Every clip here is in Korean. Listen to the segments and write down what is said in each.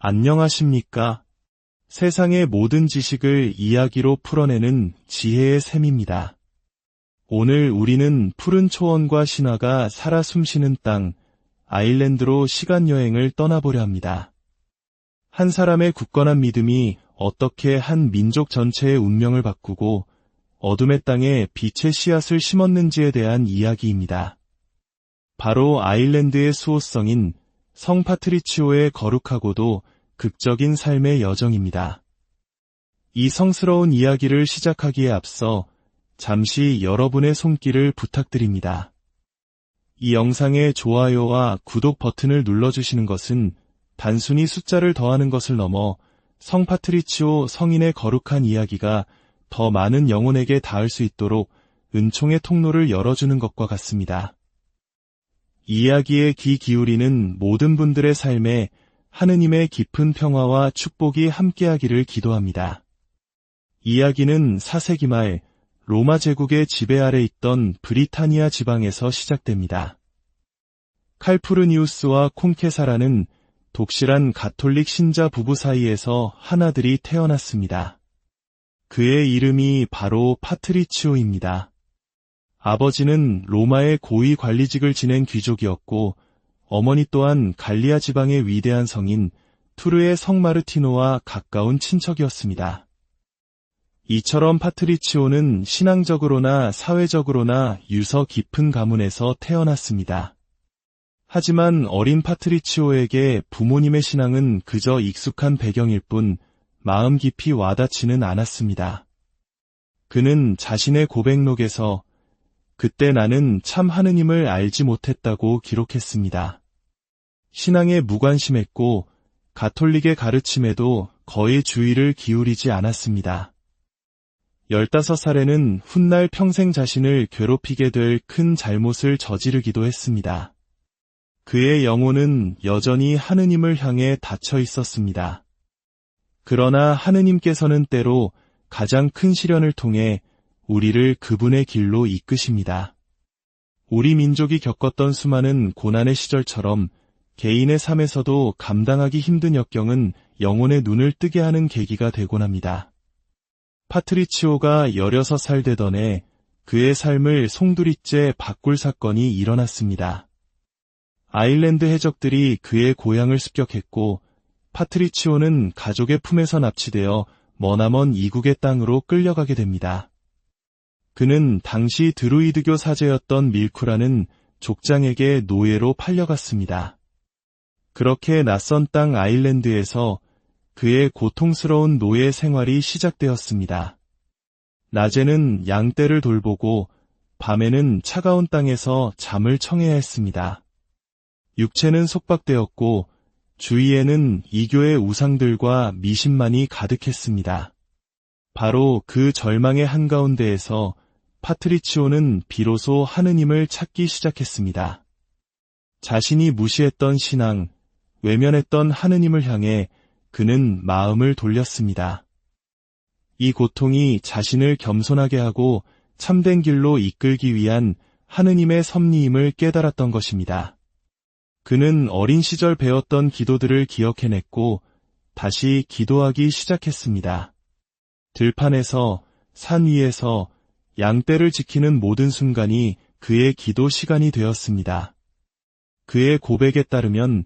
안녕하십니까? 세상의 모든 지식을 이야기로 풀어내는 지혜의 샘입니다. 오늘 우리는 푸른 초원과 신화가 살아 숨쉬는 땅, 아일랜드로 시간여행을 떠나보려 합니다. 한 사람의 굳건한 믿음이 어떻게 한 민족 전체의 운명을 바꾸고 어둠의 땅에 빛의 씨앗을 심었는지에 대한 이야기입니다. 바로 아일랜드의 수호성인 성 파트리치오의 거룩하고도 극적인 삶의 여정입니다. 이 성스러운 이야기를 시작하기에 앞서 잠시 여러분의 손길을 부탁드립니다. 이 영상의 좋아요와 구독 버튼을 눌러주시는 것은 단순히 숫자를 더하는 것을 넘어 성 파트리치오 성인의 거룩한 이야기가 더 많은 영혼에게 닿을 수 있도록 은총의 통로를 열어주는 것과 같습니다. 이야기에 귀 기울이는 모든 분들의 삶에 하느님의 깊은 평화와 축복이 함께하기를 기도합니다. 이야기는 4세기 말 로마 제국의 지배 아래 있던 브리타니아 지방에서 시작됩니다. 칼푸르니우스와 콩케사라는 독실한 가톨릭 신자 부부 사이에서 한 아들이 태어났습니다. 그의 이름이 바로 파트리치오입니다. 아버지는 로마의 고위 관리직을 지낸 귀족이었고 어머니 또한 갈리아 지방의 위대한 성인 투르의 성 마르티노와 가까운 친척이었습니다. 이처럼 파트리치오는 신앙적으로나 사회적으로나 유서 깊은 가문에서 태어났습니다. 하지만 어린 파트리치오에게 부모님의 신앙은 그저 익숙한 배경일 뿐 마음 깊이 와닿지는 않았습니다. 그는 자신의 고백록에서 그때 나는 참 하느님을 알지 못했다고 기록했습니다. 신앙에 무관심했고 가톨릭의 가르침에도 거의 주의를 기울이지 않았습니다. 15살에는 훗날 평생 자신을 괴롭히게 될 큰 잘못을 저지르기도 했습니다. 그의 영혼은 여전히 하느님을 향해 닫혀 있었습니다. 그러나 하느님께서는 때로 가장 큰 시련을 통해 우리를 그분의 길로 이끄십니다. 우리 민족이 겪었던 수많은 고난의 시절처럼 개인의 삶에서도 감당하기 힘든 역경은 영혼의 눈을 뜨게 하는 계기가 되곤 합니다. 파트리치오가 16살 되던 해 그의 삶을 송두리째 바꿀 사건이 일어났습니다. 아일랜드 해적들이 그의 고향을 습격했고 파트리치오는 가족의 품에서 납치되어 머나먼 이국의 땅으로 끌려가게 됩니다. 그는 당시 드루이드교 사제였던 밀쿠라는 족장에게 노예로 팔려갔습니다. 그렇게 낯선 땅 아일랜드에서 그의 고통스러운 노예 생활이 시작되었습니다. 낮에는 양떼를 돌보고 밤에는 차가운 땅에서 잠을 청해야 했습니다. 육체는 속박되었고 주위에는 이교의 우상들과 미신만이 가득했습니다. 바로 그 절망의 한가운데에서 파트리치오는 비로소 하느님을 찾기 시작했습니다. 자신이 무시했던 신앙, 외면했던 하느님을 향해 그는 마음을 돌렸습니다. 이 고통이 자신을 겸손하게 하고 참된 길로 이끌기 위한 하느님의 섭리임을 깨달았던 것입니다. 그는 어린 시절 배웠던 기도들을 기억해냈고 다시 기도하기 시작했습니다. 들판에서, 산 위에서 양떼를 지키는 모든 순간이 그의 기도 시간이 되었습니다. 그의 고백에 따르면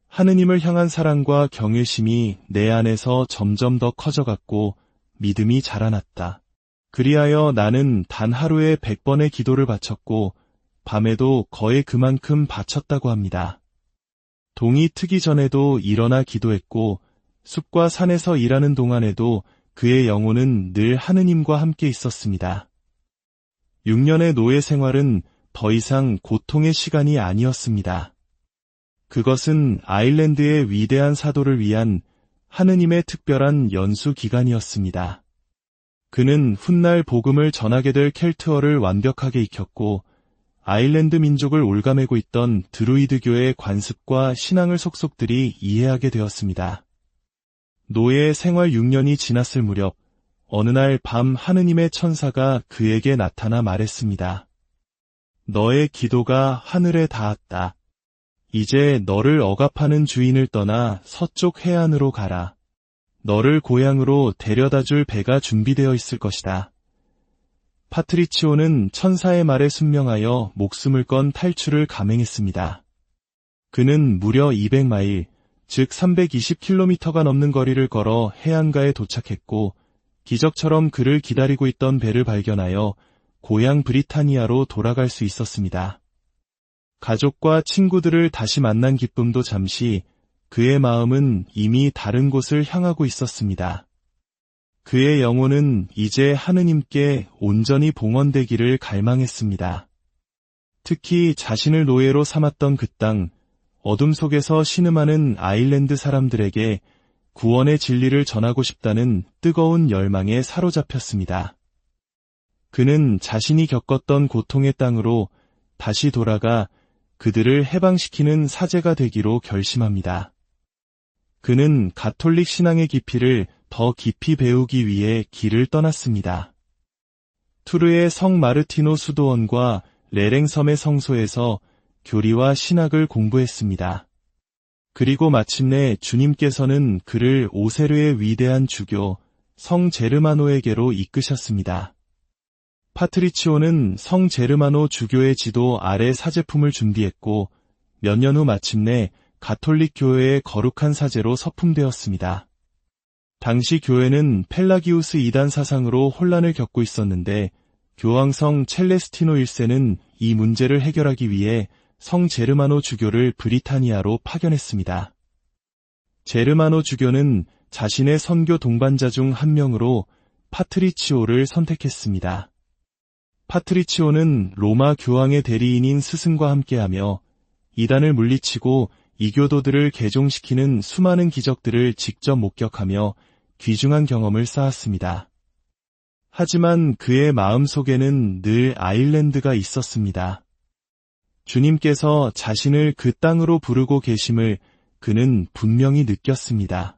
하느님을 향한 사랑과 경외심이 내 안에서 점점 더 커져갔고 믿음이 자라났다. 그리하여 나는 단 하루에 100번의 기도를 바쳤고 밤에도 거의 그만큼 바쳤다고 합니다. 동이 트기 전에도 일어나 기도했고 숲과 산에서 일하는 동안에도 그의 영혼은 늘 하느님과 함께 있었습니다. 6년의 노예 생활은 더 이상 고통의 시간이 아니었습니다. 그것은 아일랜드의 위대한 사도를 위한 하느님의 특별한 연수 기간이었습니다. 그는 훗날 복음을 전하게 될 켈트어를 완벽하게 익혔고 아일랜드 민족을 올가매고 있던 드루이드교의 관습과 신앙을 속속들이 이해하게 되었습니다. 노예 생활 6년이 지났을 무렵 어느 날 밤 하느님의 천사가 그에게 나타나 말했습니다. 너의 기도가 하늘에 닿았다. 이제 너를 억압하는 주인을 떠나 서쪽 해안으로 가라. 너를 고향으로 데려다줄 배가 준비되어 있을 것이다. 파트리치오는 천사의 말에 순명하여 목숨을 건 탈출을 감행했습니다. 그는 무려 200마일, 즉 320km가 넘는 거리를 걸어 해안가에 도착했고, 기적처럼 그를 기다리고 있던 배를 발견하여 고향 브리타니아로 돌아갈 수 있었습니다. 가족과 친구들을 다시 만난 기쁨도 잠시, 그의 마음은 이미 다른 곳을 향하고 있었습니다. 그의 영혼은 이제 하느님께 온전히 봉헌되기를 갈망했습니다. 특히 자신을 노예로 삼았던 그 땅, 어둠 속에서 신음하는 아일랜드 사람들에게 구원의 진리를 전하고 싶다는 뜨거운 열망에 사로잡혔습니다. 그는 자신이 겪었던 고통의 땅으로 다시 돌아가 그들을 해방시키는 사제가 되기로 결심합니다. 그는 가톨릭 신앙의 깊이를 더 깊이 배우기 위해 길을 떠났습니다. 투르의 성 마르티노 수도원과 레랭섬의 성소에서 교리와 신학을 공부했습니다. 그리고 마침내 주님께서는 그를 오세르의 위대한 주교 성 제르마노에게로 이끄셨습니다. 파트리치오는 성 제르마노 주교의 지도 아래 사제품을 준비했고 몇 년 후 마침내 가톨릭 교회의 거룩한 사제로 서품되었습니다. 당시 교회는 펠라기우스 이단 사상으로 혼란을 겪고 있었는데 교황성 첼레스티노 1세는 이 문제를 해결하기 위해 성 제르마노 주교를 브리타니아로 파견했습니다. 제르마노 주교는 자신의 선교 동반자 중 한 명으로 파트리치오를 선택했습니다. 파트리치오는 로마 교황의 대리인인 스승과 함께하며 이단을 물리치고 이교도들을 개종시키는 수많은 기적들을 직접 목격하며 귀중한 경험을 쌓았습니다. 하지만 그의 마음속에는 늘 아일랜드가 있었습니다. 주님께서 자신을 그 땅으로 부르고 계심을 그는 분명히 느꼈습니다.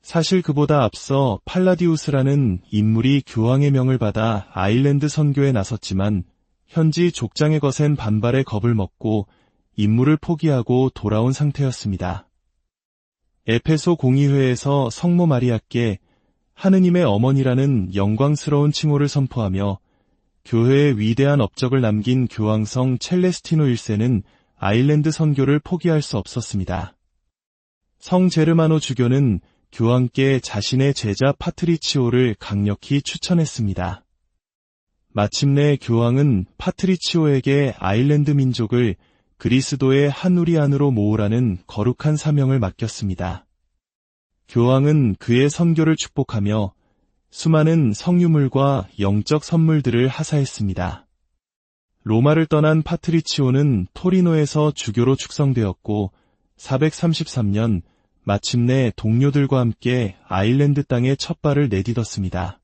사실 그보다 앞서 팔라디우스라는 인물이 교황의 명을 받아 아일랜드 선교에 나섰지만 현지 족장의 거센 반발에 겁을 먹고 임무를 포기하고 돌아온 상태였습니다. 에페소 공의회에서 성모 마리아께 하느님의 어머니라는 영광스러운 칭호를 선포하며 교회의 위대한 업적을 남긴 교황성 첼레스티노 1세는 아일랜드 선교를 포기할 수 없었습니다. 성 제르마노 주교는 교황께 자신의 제자 파트리치오를 강력히 추천했습니다. 마침내 교황은 파트리치오에게 아일랜드 민족을 그리스도의 한 우리 안으로 모으라는 거룩한 사명을 맡겼습니다. 교황은 그의 선교를 축복하며 수많은 성유물과 영적 선물들을 하사했습니다. 로마를 떠난 파트리치오는 토리노에서 주교로 축성되었고 433년 마침내 동료들과 함께 아일랜드 땅에 첫 발을 내딛었습니다.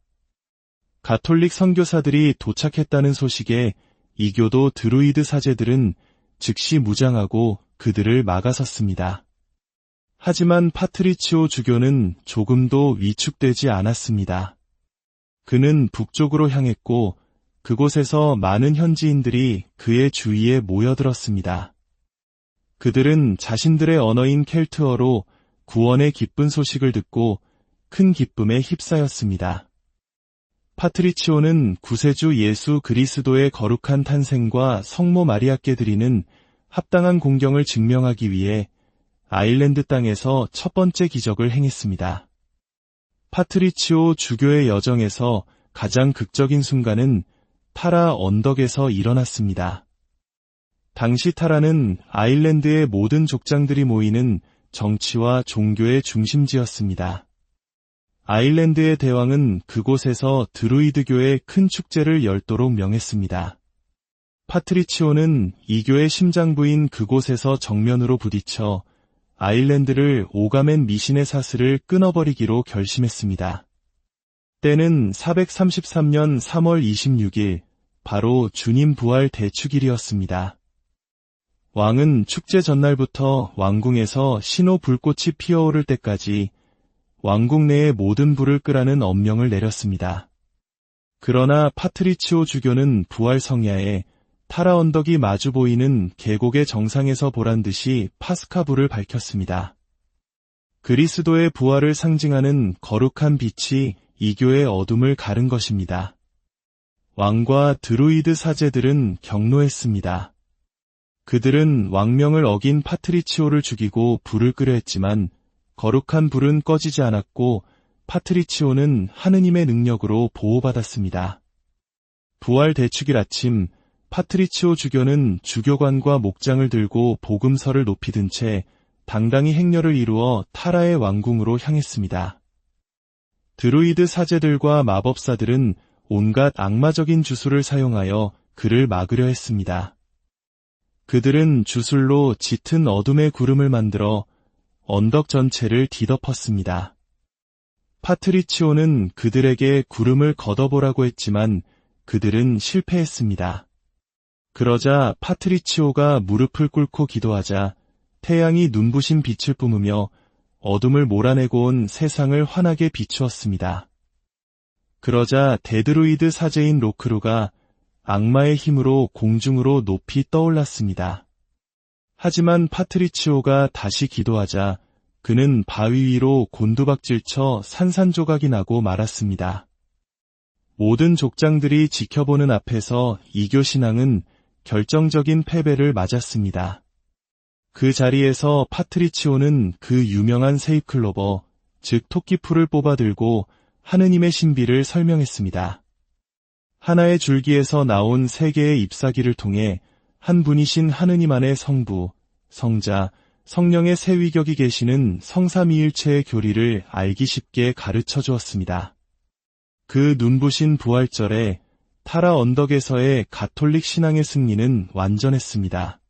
가톨릭 선교사들이 도착했다는 소식에 이교도 드루이드 사제들은 즉시 무장하고 그들을 막아섰습니다. 하지만 파트리치오 주교는 조금도 위축되지 않았습니다. 그는 북쪽으로 향했고 그곳에서 많은 현지인들이 그의 주위에 모여들었습니다. 그들은 자신들의 언어인 켈트어로 구원의 기쁜 소식을 듣고 큰 기쁨에 휩싸였습니다. 파트리치오는 구세주 예수 그리스도의 거룩한 탄생과 성모 마리아께 드리는 합당한 공경을 증명하기 위해 아일랜드 땅에서 첫 번째 기적을 행했습니다. 파트리치오 주교의 여정에서 가장 극적인 순간은 타라 언덕에서 일어났습니다. 당시 타라는 아일랜드의 모든 족장들이 모이는 정치와 종교의 중심지였습니다. 아일랜드의 대왕은 그곳에서 드루이드교의 큰 축제를 열도록 명했습니다. 파트리치오는 이교의 심장부인 그곳에서 정면으로 부딪혀 아일랜드를 오가멘 미신의 사슬을 끊어버리기로 결심했습니다. 때는 433년 3월 26일, 바로 주님 부활 대축일이었습니다. 왕은 축제 전날부터 왕궁에서 신호 불꽃이 피어오를 때까지 왕궁 내의 모든 불을 끄라는 엄명을 내렸습니다. 그러나 파트리치오 주교는 부활 성야에 타라 언덕이 마주 보이는 계곡의 정상에서 보란듯이 파스카불을 밝혔습니다. 그리스도의 부활을 상징하는 거룩한 빛이 이교의 어둠을 가른 것입니다. 왕과 드루이드 사제들은 경노했습니다. 그들은 왕명을 어긴 파트리치오를 죽이고 불을 끄려 했지만 거룩한 불은 꺼지지 않았고 파트리치오는 하느님의 능력으로 보호받았습니다. 부활 대축일 아침, 파트리치오 주교는 주교관과 목장을 들고 복음서를 높이 든 채 당당히 행렬을 이루어 타라의 왕궁으로 향했습니다. 드루이드 사제들과 마법사들은 온갖 악마적인 주술을 사용하여 그를 막으려 했습니다. 그들은 주술로 짙은 어둠의 구름을 만들어 언덕 전체를 뒤덮었습니다. 파트리치오는 그들에게 구름을 걷어보라고 했지만 그들은 실패했습니다. 그러자 파트리치오가 무릎을 꿇고 기도하자 태양이 눈부신 빛을 뿜으며 어둠을 몰아내고 온 세상을 환하게 비추었습니다. 그러자 데드루이드 사제인 로크루가 악마의 힘으로 공중으로 높이 떠올랐습니다. 하지만 파트리치오가 다시 기도하자 그는 바위 위로 곤두박질쳐 산산조각이 나고 말았습니다. 모든 족장들이 지켜보는 앞에서 이교 신앙은 결정적인 패배를 맞았습니다. 그 자리에서 파트리치오는 그 유명한 세입클로버, 즉 토끼풀을 뽑아들고 하느님의 신비를 설명했습니다. 하나의 줄기에서 나온 세 개의 잎사귀를 통해 한 분이신 하느님 안에 성부, 성자, 성령의 세 위격이 계시는 성삼위일체의 교리를 알기 쉽게 가르쳐 주었습니다. 그 눈부신 부활절에 타라 언덕에서의 가톨릭 신앙의 승리는 완전했습니다.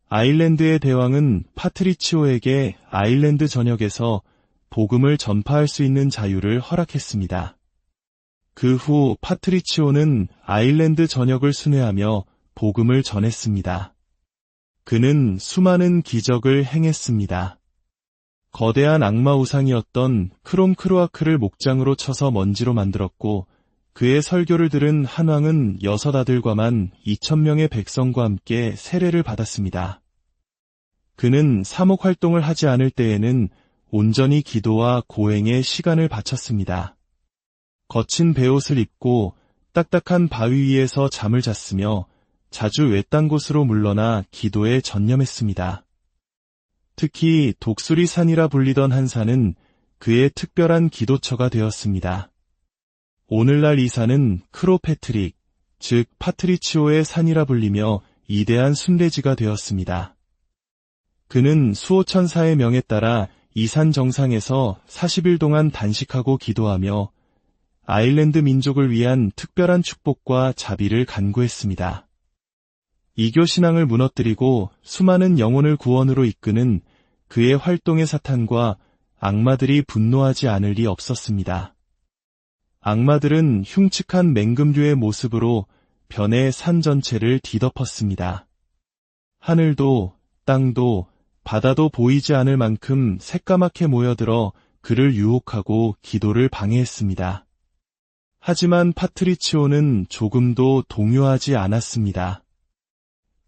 아일랜드의 대왕은 파트리치오에게 아일랜드 전역에서 복음을 전파할 수 있는 자유를 허락했습니다. 그 후 파트리치오는 아일랜드 전역을 순회하며 복음을 전했습니다. 그는 수많은 기적을 행했습니다. 거대한 악마 우상이었던 크롬크루아크를 목장으로 쳐서 먼지로 만들었고 그의 설교를 들은 한왕은 6 아들과만 2,000명의 백성과 함께 세례를 받았습니다. 그는 사목 활동을 하지 않을 때에는 온전히 기도와 고행에 시간을 바쳤습니다. 거친 베옷을 입고 딱딱한 바위 위에서 잠을 잤으며 자주 외딴 곳으로 물러나 기도에 전념했습니다. 특히 독수리산이라 불리던 한 산은 그의 특별한 기도처가 되었습니다. 오늘날 이 산은 크로패트릭, 즉 파트리치오의 산이라 불리며 이대한 순례지가 되었습니다. 그는 수호천사의 명에 따라 이 산 정상에서 40일 동안 단식하고 기도하며 아일랜드 민족을 위한 특별한 축복과 자비를 간구했습니다. 이교 신앙을 무너뜨리고 수많은 영혼을 구원으로 이끄는 그의 활동의 사탄과 악마들이 분노하지 않을 리 없었습니다. 악마들은 흉측한 맹금류의 모습으로 변의 산 전체를 뒤덮었습니다. 하늘도 땅도 바다도 보이지 않을 만큼 새까맣게 모여들어 그를 유혹하고 기도를 방해했습니다. 하지만 파트리치오는 조금도 동요하지 않았습니다.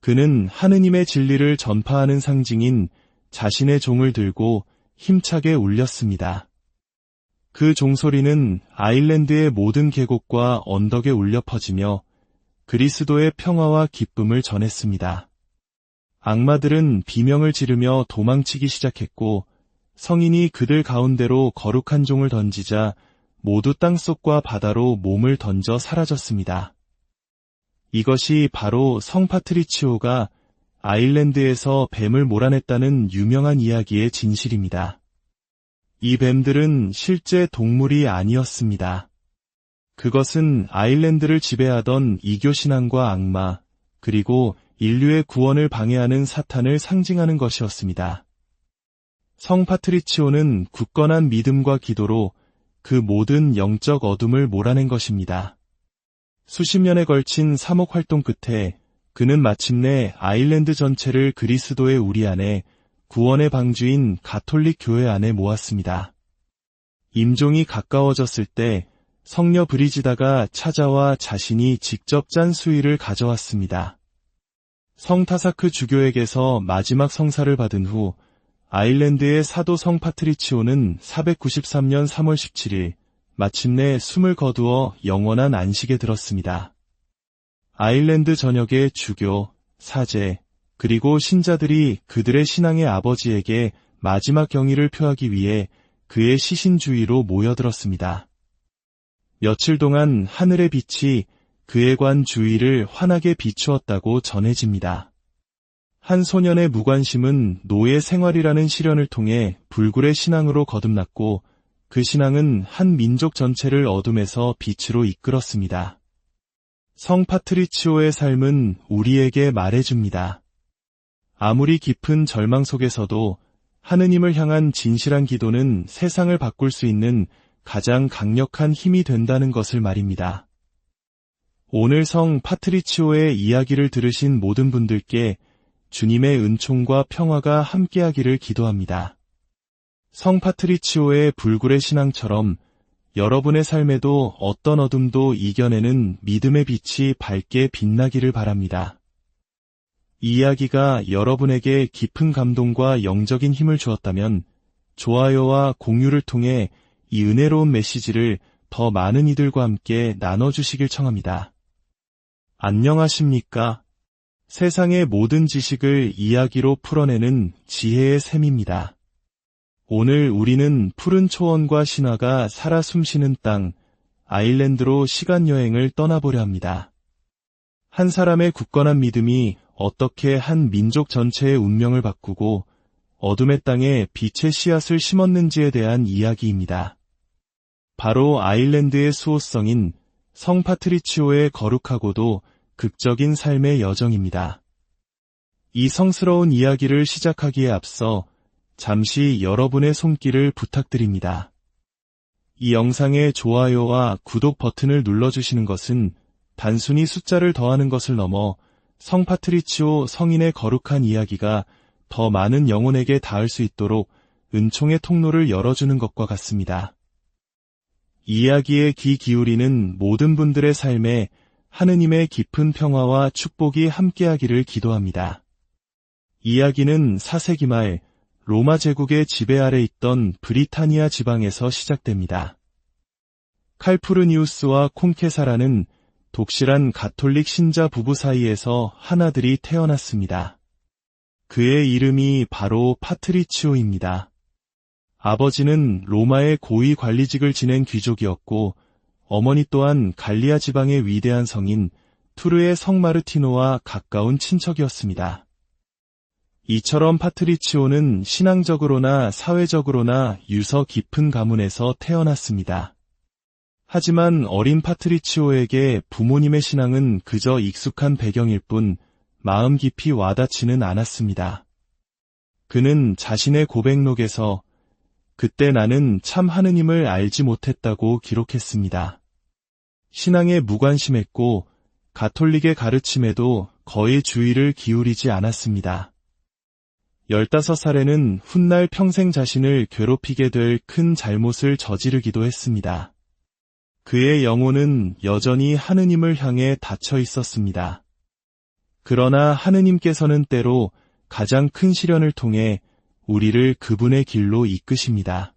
그는 하느님의 진리를 전파하는 상징인 자신의 종을 들고 힘차게 울렸습니다. 그 종소리는 아일랜드의 모든 계곡과 언덕에 울려 퍼지며 그리스도의 평화와 기쁨을 전했습니다. 악마들은 비명을 지르며 도망치기 시작했고 성인이 그들 가운데로 거룩한 종을 던지자 모두 땅속과 바다로 몸을 던져 사라졌습니다. 이것이 바로 성 파트리치오가 아일랜드에서 뱀을 몰아냈다는 유명한 이야기의 진실입니다. 이 뱀들은 실제 동물이 아니었습니다. 그것은 아일랜드를 지배하던 이교 신앙과 악마, 그리고 인류의 구원을 방해하는 사탄을 상징하는 것이었습니다. 성 파트리치오는 굳건한 믿음과 기도로 그 모든 영적 어둠을 몰아낸 것입니다. 수십 년에 걸친 사목 활동 끝에 그는 마침내 아일랜드 전체를 그리스도의 우리 안에 구원의 방주인 가톨릭 교회 안에 모았습니다. 임종이 가까워졌을 때 성녀 브리지다가 찾아와 자신이 직접 짠 수의를 가져왔습니다. 성 타사크 주교에게서 마지막 성사를 받은 후 아일랜드의 사도 성 파트리치오는 493년 3월 17일 마침내 숨을 거두어 영원한 안식에 들었습니다. 아일랜드 전역의 주교, 사제, 그리고 신자들이 그들의 신앙의 아버지에게 마지막 경의를 표하기 위해 그의 시신 주위로 모여들었습니다. 며칠 동안 하늘의 빛이 그의 관 주위를 환하게 비추었다고 전해집니다. 한 소년의 무관심은 노예 생활이라는 시련을 통해 불굴의 신앙으로 거듭났고 그 신앙은 한 민족 전체를 어둠에서 빛으로 이끌었습니다. 성 파트리치오의 삶은 우리에게 말해줍니다. 아무리 깊은 절망 속에서도 하느님을 향한 진실한 기도는 세상을 바꿀 수 있는 가장 강력한 힘이 된다는 것을 말입니다. 오늘 성 파트리치오의 이야기를 들으신 모든 분들께 주님의 은총과 평화가 함께하기를 기도합니다. 성 파트리치오의 불굴의 신앙처럼 여러분의 삶에도 어떤 어둠도 이겨내는 믿음의 빛이 밝게 빛나기를 바랍니다. 이 이야기가 여러분에게 깊은 감동과 영적인 힘을 주었다면 좋아요와 공유를 통해 이 은혜로운 메시지를 더 많은 이들과 함께 나눠주시길 청합니다. 안녕하십니까? 세상의 모든 지식을 이야기로 풀어내는 지혜의 샘입니다. 오늘 우리는 푸른 초원과 신화가 살아 숨쉬는 땅, 아일랜드로 시간여행을 떠나보려 합니다. 한 사람의 굳건한 믿음이 어떻게 한 민족 전체의 운명을 바꾸고 어둠의 땅에 빛의 씨앗을 심었는지에 대한 이야기입니다. 바로 아일랜드의 수호성인 성 파트리치오의 거룩하고도 극적인 삶의 여정입니다. 이 성스러운 이야기를 시작하기에 앞서 잠시 여러분의 손길을 부탁드립니다. 이 영상의 좋아요와 구독 버튼을 눌러주시는 것은 단순히 숫자를 더하는 것을 넘어 성 파트리치오 성인의 거룩한 이야기가 더 많은 영혼에게 닿을 수 있도록 은총의 통로를 열어주는 것과 같습니다. 이야기에 귀 기울이는 모든 분들의 삶에 하느님의 깊은 평화와 축복이 함께하기를 기도합니다. 이야기는 4세기 말 로마 제국의 지배 아래 있던 브리타니아 지방에서 시작됩니다. 칼푸르니우스와 콩케사라는 독실한 가톨릭 신자 부부 사이에서 한 아들이 태어났습니다. 그의 이름이 바로 파트리치오입니다. 아버지는 로마의 고위 관리직을 지낸 귀족이었고 어머니 또한 갈리아 지방의 위대한 성인 투르의 성 마르티노와 가까운 친척이었습니다. 이처럼 파트리치오는 신앙적으로나 사회적으로나 유서 깊은 가문에서 태어났습니다. 하지만 어린 파트리치오에게 부모님의 신앙은 그저 익숙한 배경일 뿐 마음 깊이 와닿지는 않았습니다. 그는 자신의 고백록에서 그때 나는 참 하느님을 알지 못했다고 기록했습니다. 신앙에 무관심했고 가톨릭의 가르침에도 거의 주의를 기울이지 않았습니다. 15살에는 훗날 평생 자신을 괴롭히게 될 큰 잘못을 저지르기도 했습니다. 그의 영혼은 여전히 하느님을 향해 닫혀 있었습니다. 그러나 하느님께서는 때로 가장 큰 시련을 통해 우리를 그분의 길로 이끄십니다.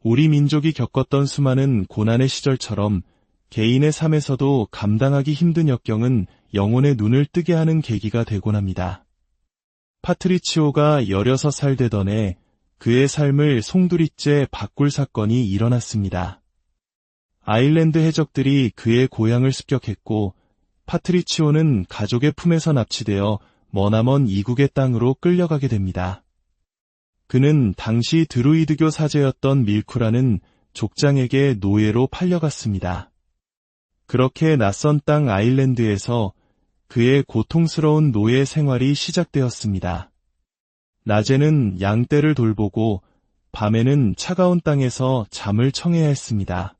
우리 민족이 겪었던 수많은 고난의 시절처럼 개인의 삶에서도 감당하기 힘든 역경은 영혼의 눈을 뜨게 하는 계기가 되곤 합니다. 파트리치오가 16살 되던 해 그의 삶을 송두리째 바꿀 사건이 일어났습니다. 아일랜드 해적들이 그의 고향을 습격했고 파트리치오는 가족의 품에서 납치되어 머나먼 이국의 땅으로 끌려가게 됩니다. 그는 당시 드루이드교 사제였던 밀쿠라는 족장에게 노예로 팔려갔습니다. 그렇게 낯선 땅 아일랜드에서 그의 고통스러운 노예 생활이 시작되었습니다. 낮에는 양떼를 돌보고 밤에는 차가운 땅에서 잠을 청해야 했습니다.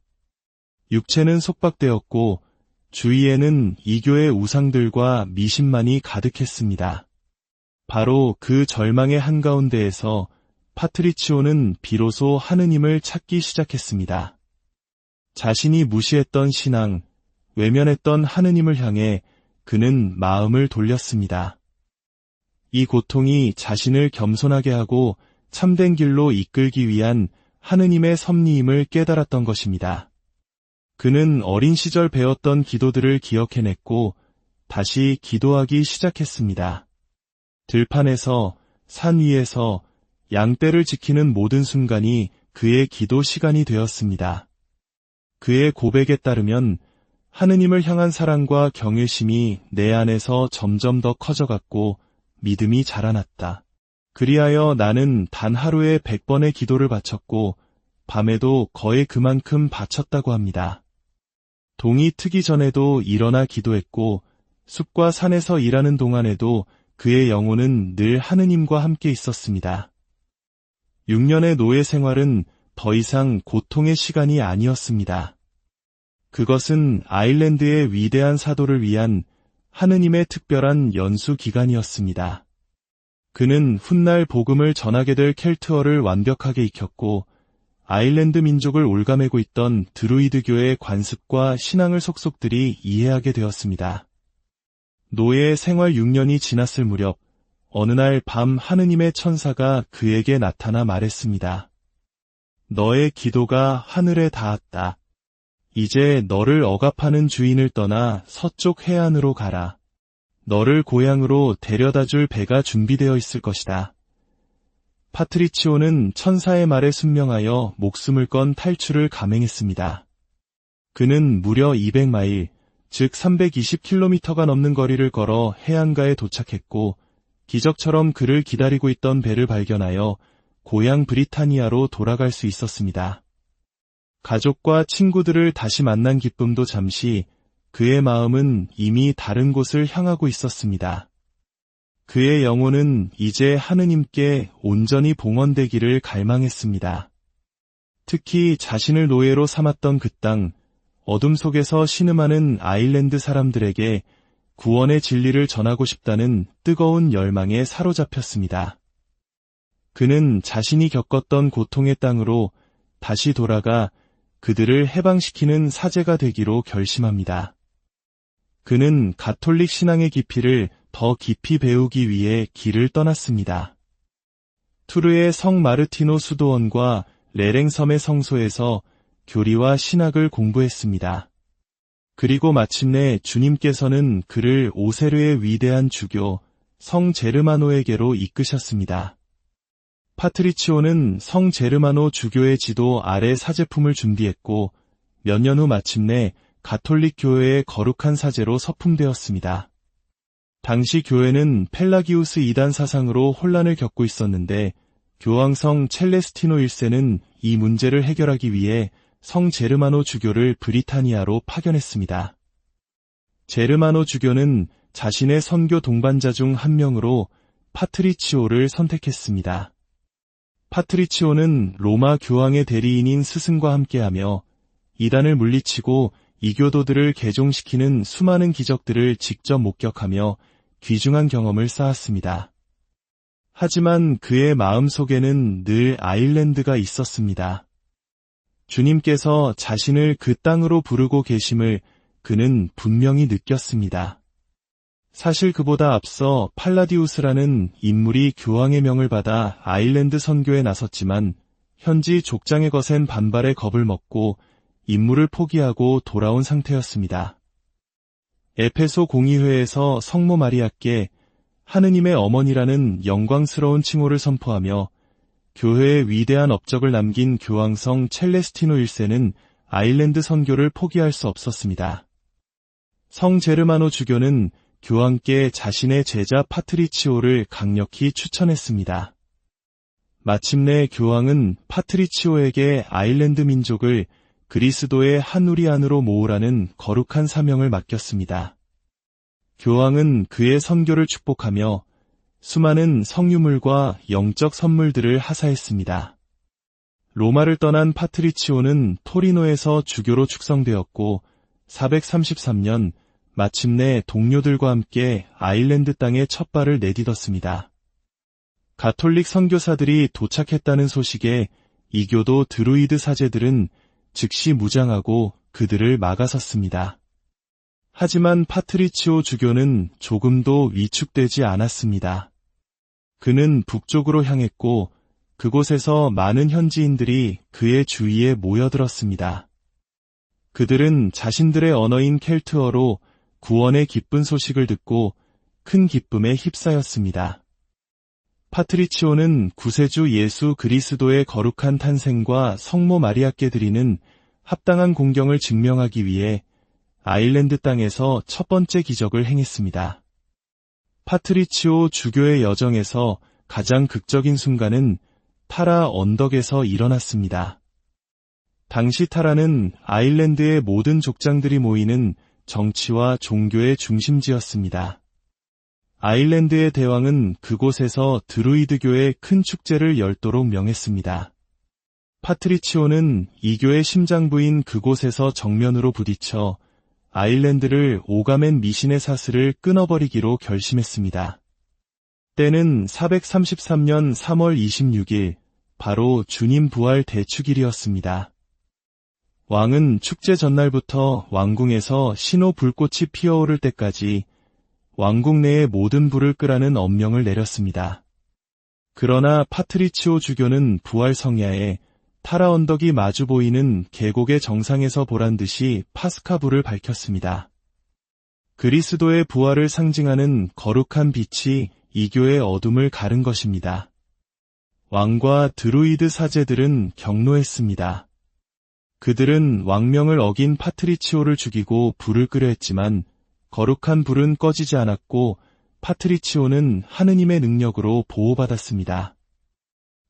육체는 속박되었고 주위에는 이교의 우상들과 미신만이 가득했습니다. 바로 그 절망의 한가운데에서 파트리치오는 비로소 하느님을 찾기 시작했습니다. 자신이 무시했던 신앙, 외면했던 하느님을 향해 그는 마음을 돌렸습니다. 이 고통이 자신을 겸손하게 하고 참된 길로 이끌기 위한 하느님의 섭리임을 깨달았던 것입니다. 그는 어린 시절 배웠던 기도들을 기억해냈고 다시 기도하기 시작했습니다. 들판에서, 산 위에서 양떼를 지키는 모든 순간이 그의 기도 시간이 되었습니다. 그의 고백에 따르면 하느님을 향한 사랑과 경외심이 내 안에서 점점 더 커져갔고 믿음이 자라났다. 그리하여 나는 단 하루에 100번의 기도를 바쳤고 밤에도 거의 그만큼 바쳤다고 합니다. 동이 트기 전에도 일어나 기도했고 숲과 산에서 일하는 동안에도 그의 영혼은 늘 하느님과 함께 있었습니다. 6년의 노예 생활은 더 이상 고통의 시간이 아니었습니다. 그것은 아일랜드의 위대한 사도를 위한 하느님의 특별한 연수 기간이었습니다. 그는 훗날 복음을 전하게 될 켈트어를 완벽하게 익혔고 아일랜드 민족을 올가매고 있던 드루이드교의 관습과 신앙을 속속들이 이해하게 되었습니다. 노예 생활 6년이 지났을 무렵 어느 날 밤 하느님의 천사가 그에게 나타나 말했습니다. 너의 기도가 하늘에 닿았다. 이제 너를 억압하는 주인을 떠나 서쪽 해안으로 가라. 너를 고향으로 데려다줄 배가 준비되어 있을 것이다. 파트리치오는 천사의 말에 순명하여 목숨을 건 탈출을 감행했습니다. 그는 무려 200마일, 즉 320km가 넘는 거리를 걸어 해안가에 도착했고 기적처럼 그를 기다리고 있던 배를 발견하여 고향 브리타니아로 돌아갈 수 있었습니다. 가족과 친구들을 다시 만난 기쁨도 잠시, 그의 마음은 이미 다른 곳을 향하고 있었습니다. 그의 영혼은 이제 하느님께 온전히 봉헌되기를 갈망했습니다. 특히 자신을 노예로 삼았던 그 땅, 어둠 속에서 신음하는 아일랜드 사람들에게 구원의 진리를 전하고 싶다는 뜨거운 열망에 사로잡혔습니다. 그는 자신이 겪었던 고통의 땅으로 다시 돌아가 그들을 해방시키는 사제가 되기로 결심합니다. 그는 가톨릭 신앙의 깊이를 더 깊이 배우기 위해 길을 떠났습니다. 투르의 성 마르티노 수도원과 레랭섬의 성소에서 교리와 신학을 공부했습니다. 그리고 마침내 주님께서는 그를 오세르의 위대한 주교 성 제르마노에게로 이끄셨습니다. 파트리치오는 성 제르마노 주교의 지도 아래 사제품을 준비했고 몇 년 후 마침내 가톨릭 교회의 거룩한 사제로 서품되었습니다. 당시 교회는 펠라기우스 이단 사상으로 혼란을 겪고 있었는데 교황성 첼레스티노 1세는 이 문제를 해결하기 위해 성 제르마노 주교를 브리타니아로 파견했습니다. 제르마노 주교는 자신의 선교 동반자 중 한 명으로 파트리치오를 선택했습니다. 파트리치오는 로마 교황의 대리인인 스승과 함께하며 이단을 물리치고 이교도들을 개종시키는 수많은 기적들을 직접 목격하며 귀중한 경험을 쌓았습니다. 하지만 그의 마음속에는 늘 아일랜드가 있었습니다. 주님께서 자신을 그 땅으로 부르고 계심을 그는 분명히 느꼈습니다. 사실 그보다 앞서 팔라디우스라는 인물이 교황의 명을 받아 아일랜드 선교에 나섰지만 현지 족장의 거센 반발에 겁을 먹고 임무를 포기하고 돌아온 상태였습니다. 에페소 공의회에서 성모 마리아께 하느님의 어머니라는 영광스러운 칭호를 선포하며 교회의 위대한 업적을 남긴 교황성 첼레스티노 1세는 아일랜드 선교를 포기할 수 없었습니다. 성 제르마노 주교는 교황께 자신의 제자 파트리치오를 강력히 추천했습니다. 마침내 교황은 파트리치오에게 아일랜드 민족을 그리스도의 한 우리 안으로 모으라는 거룩한 사명을 맡겼습니다. 교황은 그의 선교를 축복하며 수많은 성유물과 영적 선물들을 하사했습니다. 로마를 떠난 파트리치오는 토리노에서 주교로 축성되었고 433년 마침내 동료들과 함께 아일랜드 땅에 첫 발을 내딛었습니다. 가톨릭 선교사들이 도착했다는 소식에 이교도 드루이드 사제들은 즉시 무장하고 그들을 막아섰습니다. 하지만 파트리치오 주교는 조금도 위축되지 않았습니다. 그는 북쪽으로 향했고 그곳에서 많은 현지인들이 그의 주위에 모여들었습니다. 그들은 자신들의 언어인 켈트어로 구원의 기쁜 소식을 듣고 큰 기쁨에 휩싸였습니다. 파트리치오는 구세주 예수 그리스도의 거룩한 탄생과 성모 마리아께 드리는 합당한 공경을 증명하기 위해 아일랜드 땅에서 첫 번째 기적을 행했습니다. 파트리치오 주교의 여정에서 가장 극적인 순간은 타라 언덕에서 일어났습니다. 당시 타라는 아일랜드의 모든 족장들이 모이는 정치와 종교의 중심지였습니다. 아일랜드의 대왕은 그곳에서 드루이드교의 큰 축제를 열도록 명했습니다. 파트리치오는 이교의 심장부인 그곳에서 정면으로 부딪혀 아일랜드를 오가멘 미신의 사슬을 끊어버리기로 결심했습니다. 때는 433년 3월 26일, 바로 주님 부활 대축일이었습니다. 왕은 축제 전날부터 왕궁에서 신호 불꽃이 피어오를 때까지 왕궁 내의 모든 불을 끄라는 엄명을 내렸습니다. 그러나 파트리치오 주교는 부활 성야에 타라 언덕이 마주 보이는 계곡의 정상에서 보란듯이 파스카 불을 밝혔습니다. 그리스도의 부활을 상징하는 거룩한 빛이 이교의 어둠을 가른 것입니다. 왕과 드루이드 사제들은 경노했습니다. 그들은 왕명을 어긴 파트리치오를 죽이고 불을 끄려 했지만 거룩한 불은 꺼지지 않았고 파트리치오는 하느님의 능력으로 보호받았습니다.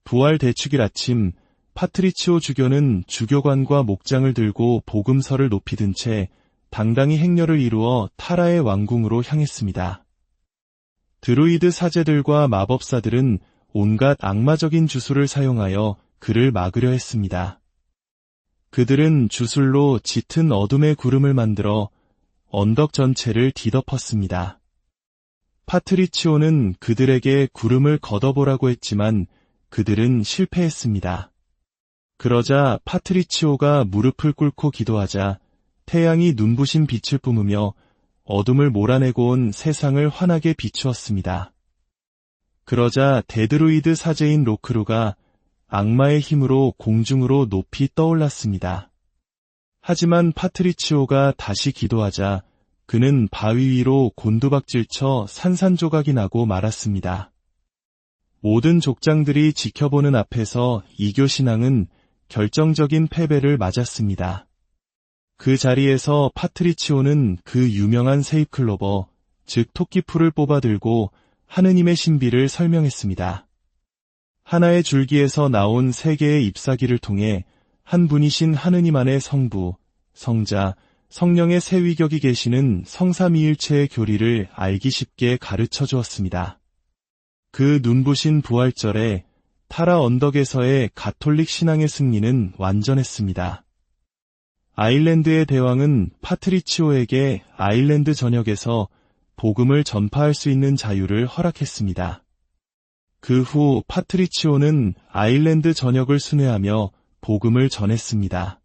부활 대축일 아침, 파트리치오 주교는 주교관과 목장을 들고 복음서를 높이 든 채 당당히 행렬을 이루어 타라의 왕궁으로 향했습니다. 드루이드 사제들과 마법사들은 온갖 악마적인 주술을 사용하여 그를 막으려 했습니다. 그들은 주술로 짙은 어둠의 구름을 만들어 언덕 전체를 뒤덮었습니다. 파트리치오는 그들에게 구름을 걷어보라고 했지만 그들은 실패했습니다. 그러자 파트리치오가 무릎을 꿇고 기도하자 태양이 눈부신 빛을 뿜으며 어둠을 몰아내고 온 세상을 환하게 비추었습니다. 그러자 데드루이드 사제인 로크루가 악마의 힘으로 공중으로 높이 떠올랐습니다. 하지만 파트리치오가 다시 기도하자 그는 바위 위로 곤두박질쳐 산산조각이 나고 말았습니다. 모든 족장들이 지켜보는 앞에서 이교 신앙은 결정적인 패배를 맞았습니다. 그 자리에서 파트리치오는 그 유명한 세입클로버, 즉 토끼풀을 뽑아들고 하느님의 신비를 설명했습니다. 하나의 줄기에서 나온 세 개의 잎사귀를 통해 한 분이신 하느님 안에 성부, 성자, 성령의 세 위격이 계시는 성삼위일체의 교리를 알기 쉽게 가르쳐 주었습니다. 그 눈부신 부활절에 타라 언덕에서의 가톨릭 신앙의 승리는 완전했습니다. 아일랜드의 대왕은 파트리치오에게 아일랜드 전역에서 복음을 전파할 수 있는 자유를 허락했습니다. 그 후 파트리치오는 아일랜드 전역을 순회하며 복음을 전했습니다.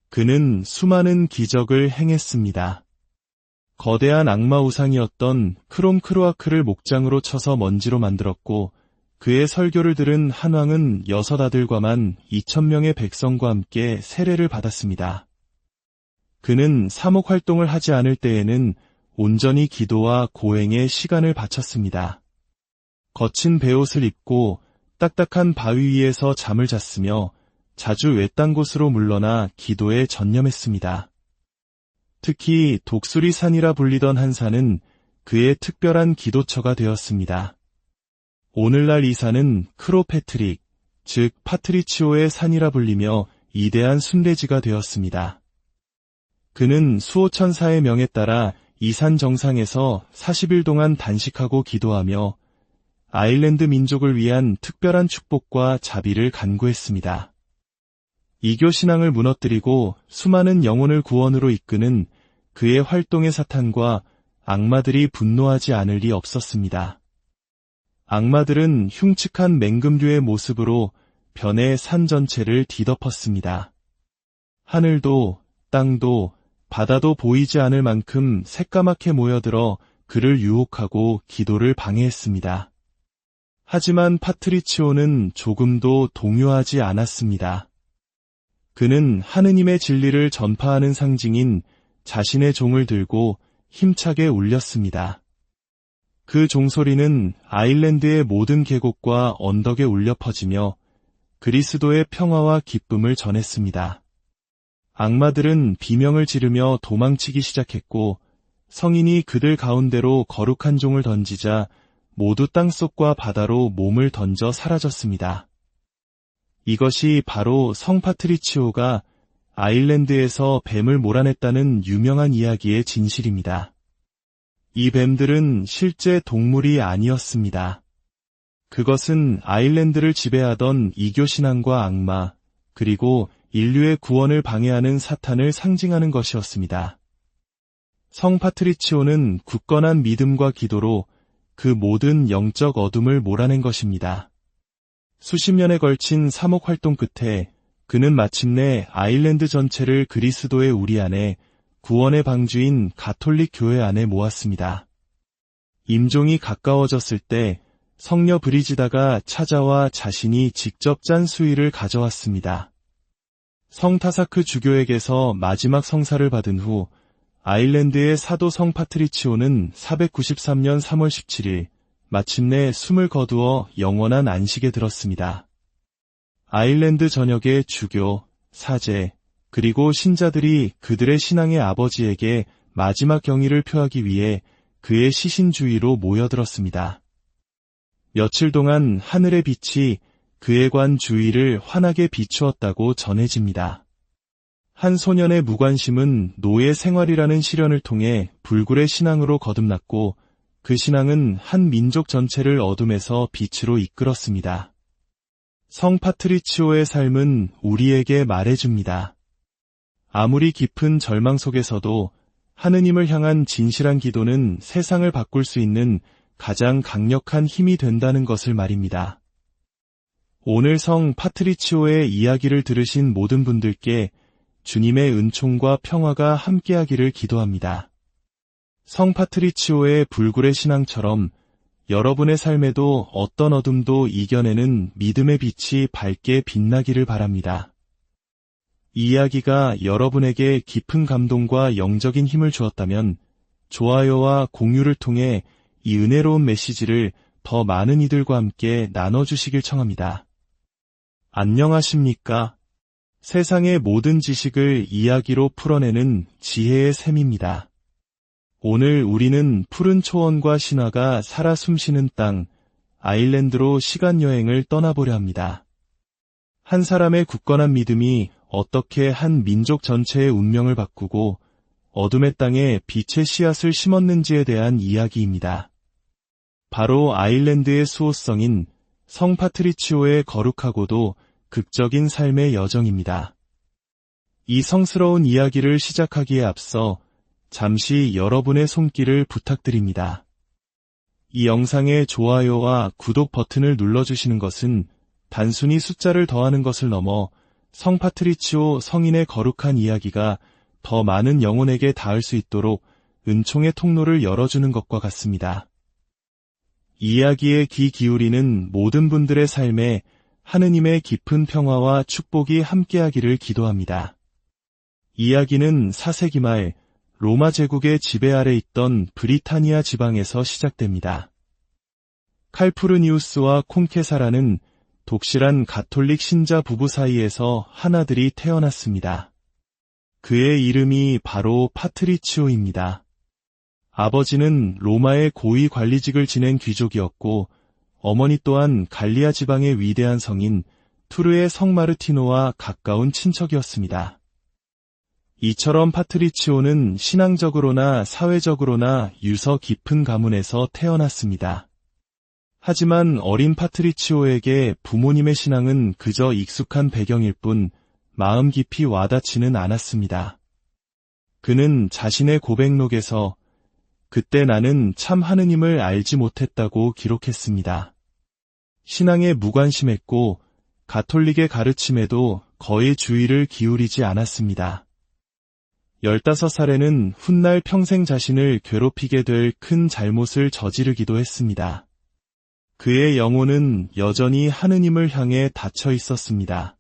그는 수많은 기적을 행했습니다. 거대한 악마 우상이었던 크롬크루아크를 목장으로 쳐서 먼지로 만들었고 그의 설교를 들은 한왕은 6 아들과만 2,000명의 백성과 함께 세례를 받았습니다. 그는 사목 활동을 하지 않을 때에는 온전히 기도와 고행에 시간을 바쳤습니다. 거친 베옷을 입고 딱딱한 바위 위에서 잠을 잤으며 자주 외딴 곳으로 물러나 기도에 전념했습니다. 특히 독수리 산이라 불리던 한 산은 그의 특별한 기도처가 되었습니다. 오늘날 이 산은 크로패트릭, 즉 파트리치오의 산이라 불리며 이대한 순례지가 되었습니다. 그는 수호천사의 명에 따라 이 산 정상에서 40일 동안 단식하고 기도하며 아일랜드 민족을 위한 특별한 축복과 자비를 간구했습니다. 이교 신앙을 무너뜨리고 수많은 영혼을 구원으로 이끄는 그의 활동의 사탄과 악마들이 분노하지 않을 리 없었습니다. 악마들은 흉측한 맹금류의 모습으로 변해 산 전체를 뒤덮었습니다. 하늘도, 땅도, 바다도 보이지 않을 만큼 새까맣게 모여들어 그를 유혹하고 기도를 방해했습니다. 하지만 파트리치오는 조금도 동요하지 않았습니다. 그는 하느님의 진리를 전파하는 상징인 자신의 종을 들고 힘차게 울렸습니다. 그 종소리는 아일랜드의 모든 계곡과 언덕에 울려 퍼지며 그리스도의 평화와 기쁨을 전했습니다. 악마들은 비명을 지르며 도망치기 시작했고 성인이 그들 가운데로 거룩한 종을 던지자 모두 땅속과 바다로 몸을 던져 사라졌습니다. 이것이 바로 성 파트리치오가 아일랜드에서 뱀을 몰아냈다는 유명한 이야기의 진실입니다. 이 뱀들은 실제 동물이 아니었습니다. 그것은 아일랜드를 지배하던 이교신앙과 악마, 그리고 인류의 구원을 방해하는 사탄을 상징하는 것이었습니다. 성 파트리치오는 굳건한 믿음과 기도로 그 모든 영적 어둠을 몰아낸 것입니다. 수십 년에 걸친 사목 활동 끝에 그는 마침내 아일랜드 전체를 그리스도의 우리 안에 구원의 방주인 가톨릭 교회 안에 모았습니다. 임종이 가까워졌을 때 성녀 브리지다가 찾아와 자신이 직접 짠 수의를 가져왔습니다. 성 타사크 주교에게서 마지막 성사를 받은 후 아일랜드의 사도 성 파트리치오는 493년 3월 17일 마침내 숨을 거두어 영원한 안식에 들었습니다. 아일랜드 전역의 주교, 사제, 그리고 신자들이 그들의 신앙의 아버지에게 마지막 경의를 표하기 위해 그의 시신 주위로 모여들었습니다. 며칠 동안 하늘의 빛이 그의 관 주위를 환하게 비추었다고 전해집니다. 한 소년의 무관심은 노예 생활이라는 시련을 통해 불굴의 신앙으로 거듭났고 그 신앙은 한 민족 전체를 어둠에서 빛으로 이끌었습니다. 성 파트리치오의 삶은 우리에게 말해줍니다. 아무리 깊은 절망 속에서도 하느님을 향한 진실한 기도는 세상을 바꿀 수 있는 가장 강력한 힘이 된다는 것을 말입니다. 오늘 성 파트리치오의 이야기를 들으신 모든 분들께 주님의 은총과 평화가 함께하기를 기도합니다. 성 파트리치오의 불굴의 신앙처럼 여러분의 삶에도 어떤 어둠도 이겨내는 믿음의 빛이 밝게 빛나기를 바랍니다. 이 이야기가 여러분에게 깊은 감동과 영적인 힘을 주었다면 좋아요와 공유를 통해 이 은혜로운 메시지를 더 많은 이들과 함께 나눠주시길 청합니다. 안녕하십니까? 세상의 모든 지식을 이야기로 풀어내는 지혜의 샘입니다. 오늘 우리는 푸른 초원과 신화가 살아 숨쉬는 땅, 아일랜드로 시간여행을 떠나보려 합니다. 한 사람의 굳건한 믿음이 어떻게 한 민족 전체의 운명을 바꾸고 어둠의 땅에 빛의 씨앗을 심었는지에 대한 이야기입니다. 바로 아일랜드의 수호성인 성 파트리치오의 거룩하고도 극적인 삶의 여정입니다. 이 성스러운 이야기를 시작하기에 앞서 잠시 여러분의 손길을 부탁드립니다. 이 영상의 좋아요와 구독 버튼을 눌러주시는 것은 단순히 숫자를 더하는 것을 넘어 성 파트리치오 성인의 거룩한 이야기가 더 많은 영혼에게 닿을 수 있도록 은총의 통로를 열어주는 것과 같습니다. 이야기에 귀 기울이는 모든 분들의 삶에 하느님의 깊은 평화와 축복이 함께하기를 기도합니다. 이야기는 4세기 말 로마 제국의 지배 아래 있던 브리타니아 지방에서 시작됩니다. 칼푸르니우스와 콩케사라는 독실한 가톨릭 신자 부부 사이에서 한 아들이 태어났습니다. 그의 이름이 바로 파트리치오입니다. 아버지는 로마의 고위 관리직을 지낸 귀족이었고 어머니 또한 갈리아 지방의 위대한 성인 투르의 성 마르티노와 가까운 친척이었습니다. 이처럼 파트리치오는 신앙적으로나 사회적으로나 유서 깊은 가문에서 태어났습니다. 하지만 어린 파트리치오에게 부모님의 신앙은 그저 익숙한 배경일 뿐 마음 깊이 와닿지는 않았습니다. 그는 자신의 고백록에서 그때 나는 참 하느님을 알지 못했다고 기록했습니다. 신앙에 무관심했고 가톨릭의 가르침에도 거의 주의를 기울이지 않았습니다. 15살에는 훗날 평생 자신을 괴롭히게 될 큰 잘못을 저지르기도 했습니다. 그의 영혼은 여전히 하느님을 향해 닫혀 있었습니다.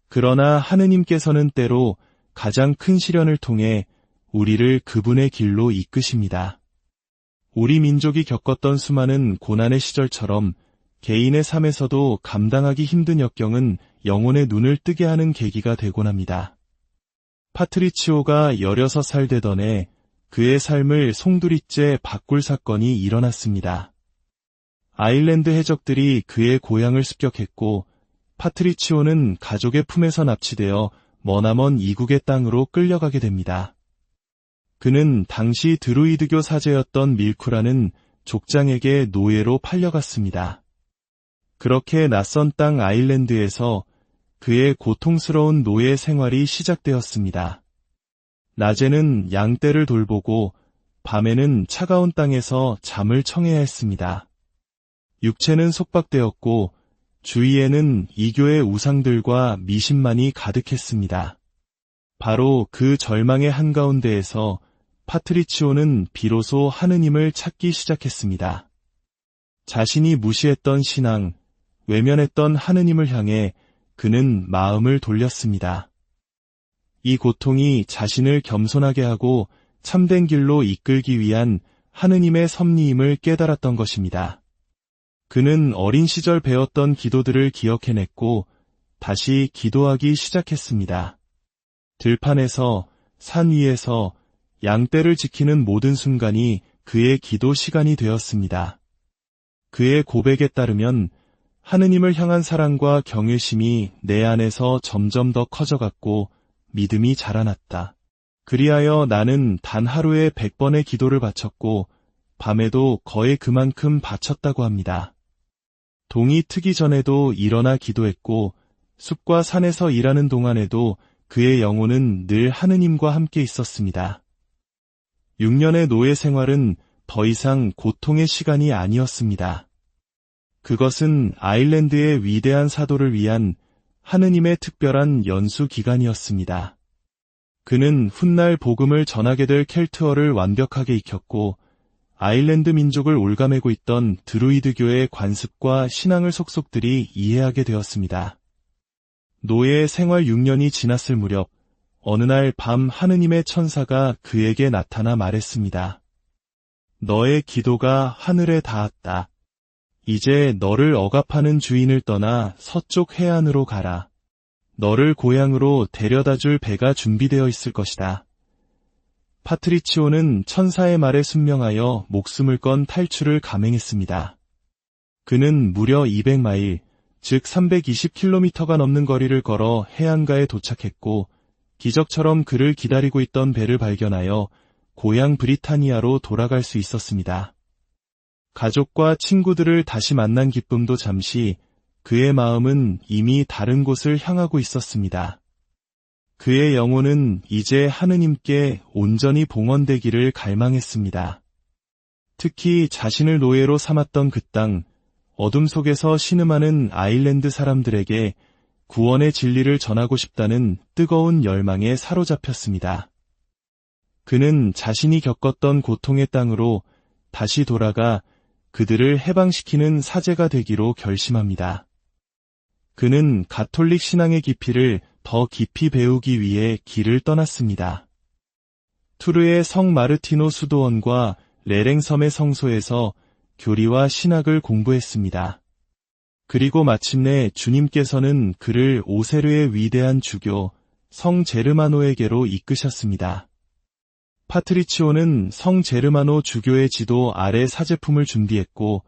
그러나 하느님께서는 때로 가장 큰 시련을 통해 우리를 그분의 길로 이끄십니다. 우리 민족이 겪었던 수많은 고난의 시절처럼 개인의 삶에서도 감당하기 힘든 역경은 영혼의 눈을 뜨게 하는 계기가 되곤 합니다. 파트리치오가 16살 되던 해 그의 삶을 송두리째 바꿀 사건이 일어났습니다. 아일랜드 해적들이 그의 고향을 습격했고 파트리치오는 가족의 품에서 납치되어 머나먼 이국의 땅으로 끌려가게 됩니다. 그는 당시 드루이드교 사제였던 밀쿠라는 족장에게 노예로 팔려갔습니다. 그렇게 낯선 땅 아일랜드에서 그의 고통스러운 노예 생활이 시작되었습니다. 낮에는 양떼를 돌보고 밤에는 차가운 땅에서 잠을 청해야 했습니다. 육체는 속박되었고 주위에는 이교의 우상들과 미신만이 가득했습니다. 바로 그 절망의 한가운데에서 파트리치오는 비로소 하느님을 찾기 시작했습니다. 자신이 무시했던 신앙, 외면했던 하느님을 향해 그는 마음을 돌렸습니다. 이 고통이 자신을 겸손하게 하고 참된 길로 이끌기 위한 하느님의 섭리임을 깨달았던 것입니다. 그는 어린 시절 배웠던 기도들을 기억해냈고 다시 기도하기 시작했습니다. 들판에서, 산 위에서 양떼를 지키는 모든 순간이 그의 기도 시간이 되었습니다. 그의 고백에 따르면 하느님을 향한 사랑과 경외심이 내 안에서 점점 더 커져갔고 믿음이 자라났다. 그리하여 나는 단 하루에 100번의 기도를 바쳤고 밤에도 거의 그만큼 바쳤다고 합니다. 동이 트기 전에도 일어나 기도했고 숲과 산에서 일하는 동안에도 그의 영혼은 늘 하느님과 함께 있었습니다. 6년의 노예 생활은 더 이상 고통의 시간이 아니었습니다. 그것은 아일랜드의 위대한 사도를 위한 하느님의 특별한 연수 기간이었습니다. 그는 훗날 복음을 전하게 될 켈트어를 완벽하게 익혔고 아일랜드 민족을 올가매고 있던 드루이드교의 관습과 신앙을 속속들이 이해하게 되었습니다. 노예 생활 6년이 지났을 무렵 어느 날 밤 하느님의 천사가 그에게 나타나 말했습니다. 너의 기도가 하늘에 닿았다. 이제 너를 억압하는 주인을 떠나 서쪽 해안으로 가라. 너를 고향으로 데려다줄 배가 준비되어 있을 것이다. 파트리치오는 천사의 말에 순명하여 목숨을 건 탈출을 감행했습니다. 그는 무려 200마일, 즉 320km가 넘는 거리를 걸어 해안가에 도착했고 기적처럼 그를 기다리고 있던 배를 발견하여 고향 브리타니아로 돌아갈 수 있었습니다. 가족과 친구들을 다시 만난 기쁨도 잠시, 그의 마음은 이미 다른 곳을 향하고 있었습니다. 그의 영혼은 이제 하느님께 온전히 봉헌되기를 갈망했습니다. 특히 자신을 노예로 삼았던 그 땅, 어둠 속에서 신음하는 아일랜드 사람들에게 구원의 진리를 전하고 싶다는 뜨거운 열망에 사로잡혔습니다. 그는 자신이 겪었던 고통의 땅으로 다시 돌아가 그들을 해방시키는 사제가 되기로 결심합니다. 그는 가톨릭 신앙의 깊이를 더 깊이 배우기 위해 길을 떠났습니다. 투르의 성 마르티노 수도원과 레랭섬의 성소에서 교리와 신학을 공부했습니다. 그리고 마침내 주님께서는 그를 오세르의 위대한 주교 성 제르마노에게로 이끄셨습니다. 파트리치오는 성 제르마노 주교의 지도 아래 사제품을 준비했고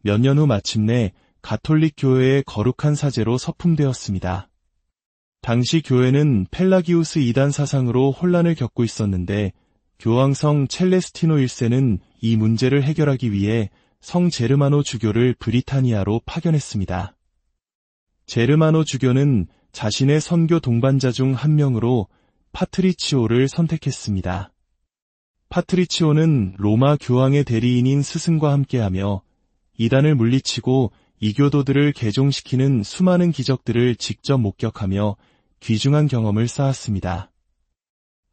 몇 년 후 마침내 가톨릭 교회의 거룩한 사제로 서품되었습니다. 당시 교회는 펠라기우스 이단 사상으로 혼란을 겪고 있었는데 교황성 첼레스티노 1세는 이 문제를 해결하기 위해 성 제르마노 주교를 브리타니아로 파견했습니다. 제르마노 주교는 자신의 선교 동반자 중 한 명으로 파트리치오를 선택했습니다. 파트리치오는 로마 교황의 대리인인 스승과 함께하며 이단을 물리치고 이교도들을 개종시키는 수많은 기적들을 직접 목격하며 귀중한 경험을 쌓았습니다.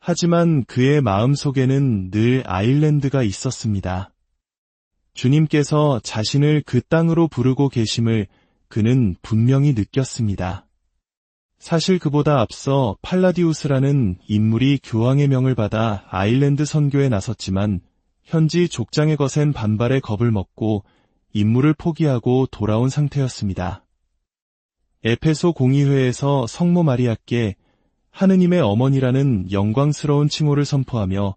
하지만 그의 마음속에는 늘 아일랜드가 있었습니다. 주님께서 자신을 그 땅으로 부르고 계심을 그는 분명히 느꼈습니다. 사실 그보다 앞서 팔라디우스라는 인물이 교황의 명을 받아 아일랜드 선교에 나섰지만 현지 족장의 거센 반발에 겁을 먹고 임무를 포기하고 돌아온 상태였습니다. 에페소 공의회에서 성모 마리아께 하느님의 어머니라는 영광스러운 칭호를 선포하며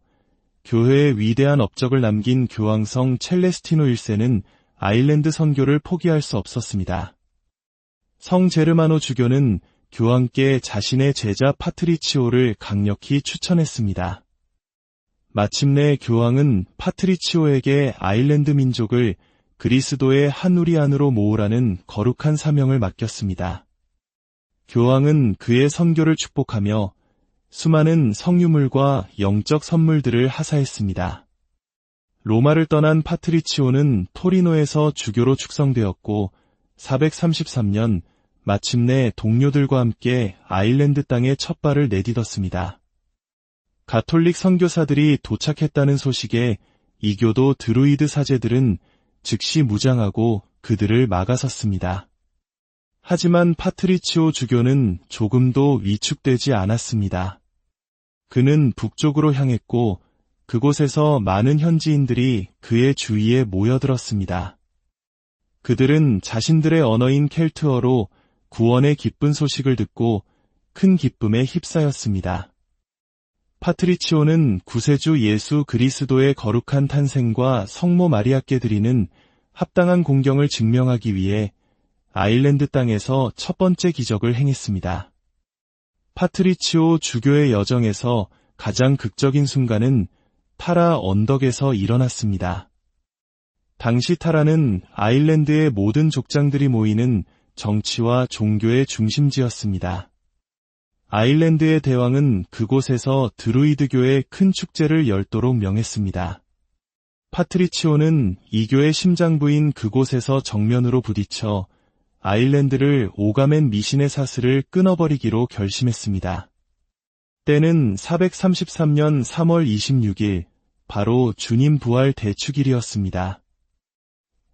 교회의 위대한 업적을 남긴 교황성 첼레스티노 1세는 아일랜드 선교를 포기할 수 없었습니다. 성 제르마노 주교는 교황께 자신의 제자 파트리치오를 강력히 추천했습니다. 마침내 교황은 파트리치오에게 아일랜드 민족을 그리스도의 한 우리 안으로 모으라는 거룩한 사명을 맡겼습니다. 교황은 그의 선교를 축복하며 수많은 성유물과 영적 선물들을 하사했습니다. 로마를 떠난 파트리치오는 토리노에서 주교로 축성되었고 433년 마침내 동료들과 함께 아일랜드 땅에 첫 발을 내딛었습니다. 가톨릭 선교사들이 도착했다는 소식에 이교도 드루이드 사제들은 즉시 무장하고 그들을 막아섰습니다. 하지만 파트리치오 주교는 조금도 위축되지 않았습니다. 그는 북쪽으로 향했고 그곳에서 많은 현지인들이 그의 주위에 모여들었습니다. 그들은 자신들의 언어인 켈트어로 구원의 기쁜 소식을 듣고 큰 기쁨에 휩싸였습니다. 파트리치오는 구세주 예수 그리스도의 거룩한 탄생과 성모 마리아께 드리는 합당한 공경을 증명하기 위해 아일랜드 땅에서 첫 번째 기적을 행했습니다. 파트리치오 주교의 여정에서 가장 극적인 순간은 타라 언덕에서 일어났습니다. 당시 타라는 아일랜드의 모든 족장들이 모이는 정치와 종교의 중심지였습니다. 아일랜드의 대왕은 그곳에서 드루이드교의 큰 축제를 열도록 명했습니다. 파트리치오는 이교의 심장부인 그곳에서 정면으로 부딪혀 아일랜드를 오가멘 미신의 사슬을 끊어버리기로 결심했습니다. 때는 433년 3월 26일, 바로 주님 부활 대축일이었습니다.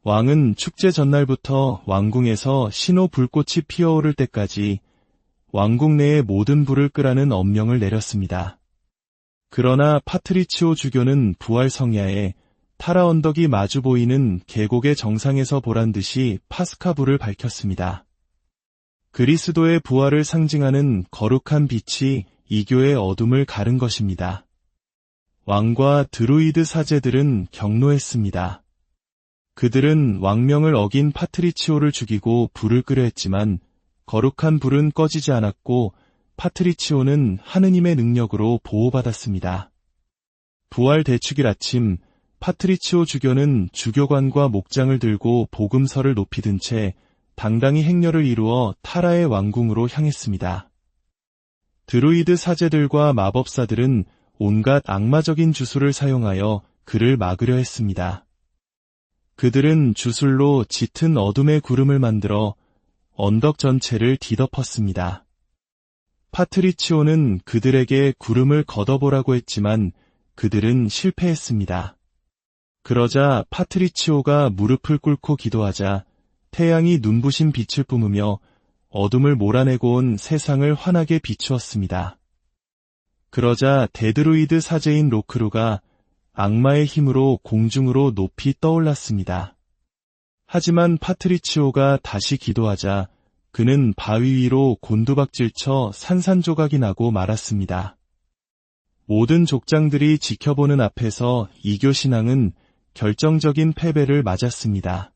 왕은 축제 전날부터 왕궁에서 신호 불꽃이 피어오를 때까지 왕궁 내의 모든 불을 끄라는 엄명을 내렸습니다. 그러나 파트리치오 주교는 부활 성야에 타라 언덕이 마주 보이는 계곡의 정상에서 보란듯이 파스카 불을 밝혔습니다. 그리스도의 부활을 상징하는 거룩한 빛이 이교의 어둠을 가른 것입니다. 왕과 드루이드 사제들은 경노했습니다. 그들은 왕명을 어긴 파트리치오를 죽이고 불을 끄려 했지만 거룩한 불은 꺼지지 않았고 파트리치오는 하느님의 능력으로 보호받았습니다. 부활 대축일 아침, 파트리치오 주교는 주교관과 목장을 들고 복음서를 높이 든 채 당당히 행렬을 이루어 타라의 왕궁으로 향했습니다. 드루이드 사제들과 마법사들은 온갖 악마적인 주술을 사용하여 그를 막으려 했습니다. 그들은 주술로 짙은 어둠의 구름을 만들어 언덕 전체를 뒤덮었습니다. 파트리치오는 그들에게 구름을 걷어보라고 했지만 그들은 실패했습니다. 그러자 파트리치오가 무릎을 꿇고 기도하자 태양이 눈부신 빛을 뿜으며 어둠을 몰아내고 온 세상을 환하게 비추었습니다. 그러자 데드루이드 사제인 로크루가 악마의 힘으로 공중으로 높이 떠올랐습니다. 하지만 파트리치오가 다시 기도하자 그는 바위 위로 곤두박질쳐 산산조각이 나고 말았습니다. 모든 족장들이 지켜보는 앞에서 이교 신앙은 결정적인 패배를 맞았습니다.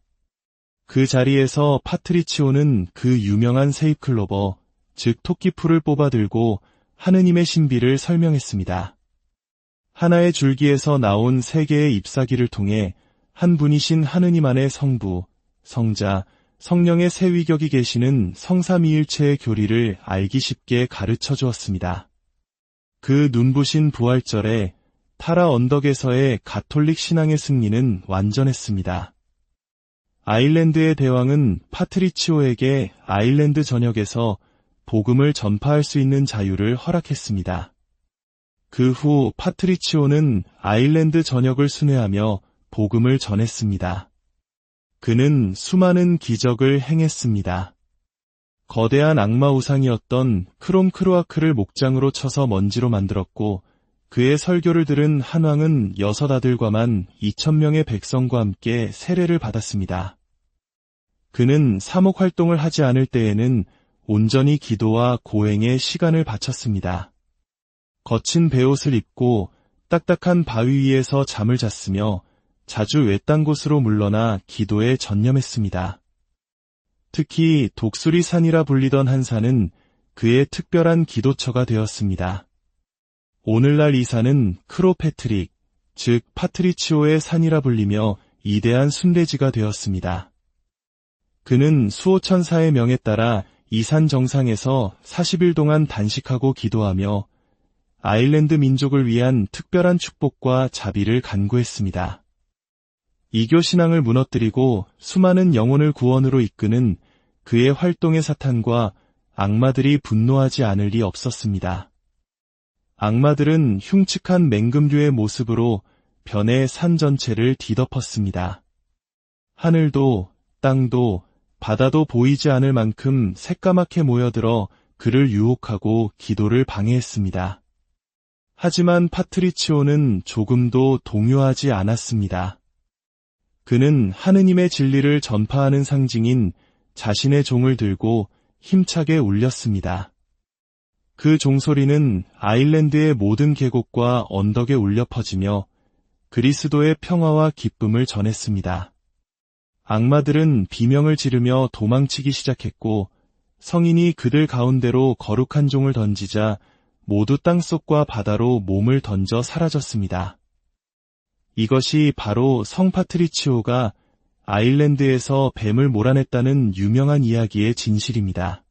그 자리에서 파트리치오는 그 유명한 세입클로버, 즉 토끼풀을 뽑아들고 하느님의 신비를 설명했습니다. 하나의 줄기에서 나온 세 개의 잎사귀를 통해 한 분이신 하느님 안에 성부, 성자, 성령의 세 위격이 계시는 성삼위일체의 교리를 알기 쉽게 가르쳐 주었습니다. 그 눈부신 부활절에 타라 언덕에서의 가톨릭 신앙의 승리는 완전했습니다. 아일랜드의 대왕은 파트리치오에게 아일랜드 전역에서 복음을 전파할 수 있는 자유를 허락했습니다. 그 후 파트리치오는 아일랜드 전역을 순회하며 복음을 전했습니다. 그는 수많은 기적을 행했습니다. 거대한 악마 우상이었던 크롬크루아크를 목장으로 쳐서 먼지로 만들었고, 그의 설교를 들은 한 왕은 6 아들과만 2,000명의 백성과 함께 세례를 받았습니다. 그는 사목 활동을 하지 않을 때에는 온전히 기도와 고행에 시간을 바쳤습니다. 거친 베옷을 입고 딱딱한 바위 위에서 잠을 잤으며 자주 외딴 곳으로 물러나 기도에 전념했습니다. 특히 독수리 산이라 불리던 한 산은 그의 특별한 기도처가 되었습니다. 오늘날 이 산은 크로패트릭, 즉 파트리치오의 산이라 불리며 이대한 순례지가 되었습니다. 그는 수호천사의 명에 따라 이 산 정상에서 40일 동안 단식하고 기도하며 아일랜드 민족을 위한 특별한 축복과 자비를 간구했습니다. 이교 신앙을 무너뜨리고 수많은 영혼을 구원으로 이끄는 그의 활동의 사탄과 악마들이 분노하지 않을 리 없었습니다. 악마들은 흉측한 맹금류의 모습으로 변의 산 전체를 뒤덮었습니다. 하늘도 땅도 바다도 보이지 않을 만큼 새까맣게 모여들어 그를 유혹하고 기도를 방해했습니다. 하지만 파트리치오는 조금도 동요하지 않았습니다. 그는 하느님의 진리를 전파하는 상징인 자신의 종을 들고 힘차게 울렸습니다. 그 종소리는 아일랜드의 모든 계곡과 언덕에 울려 퍼지며 그리스도의 평화와 기쁨을 전했습니다. 악마들은 비명을 지르며 도망치기 시작했고 성인이 그들 가운데로 거룩한 종을 던지자 모두 땅속과 바다로 몸을 던져 사라졌습니다. 이것이 바로 성 파트리치오가 아일랜드에서 뱀을 몰아냈다는 유명한 이야기의 진실입니다.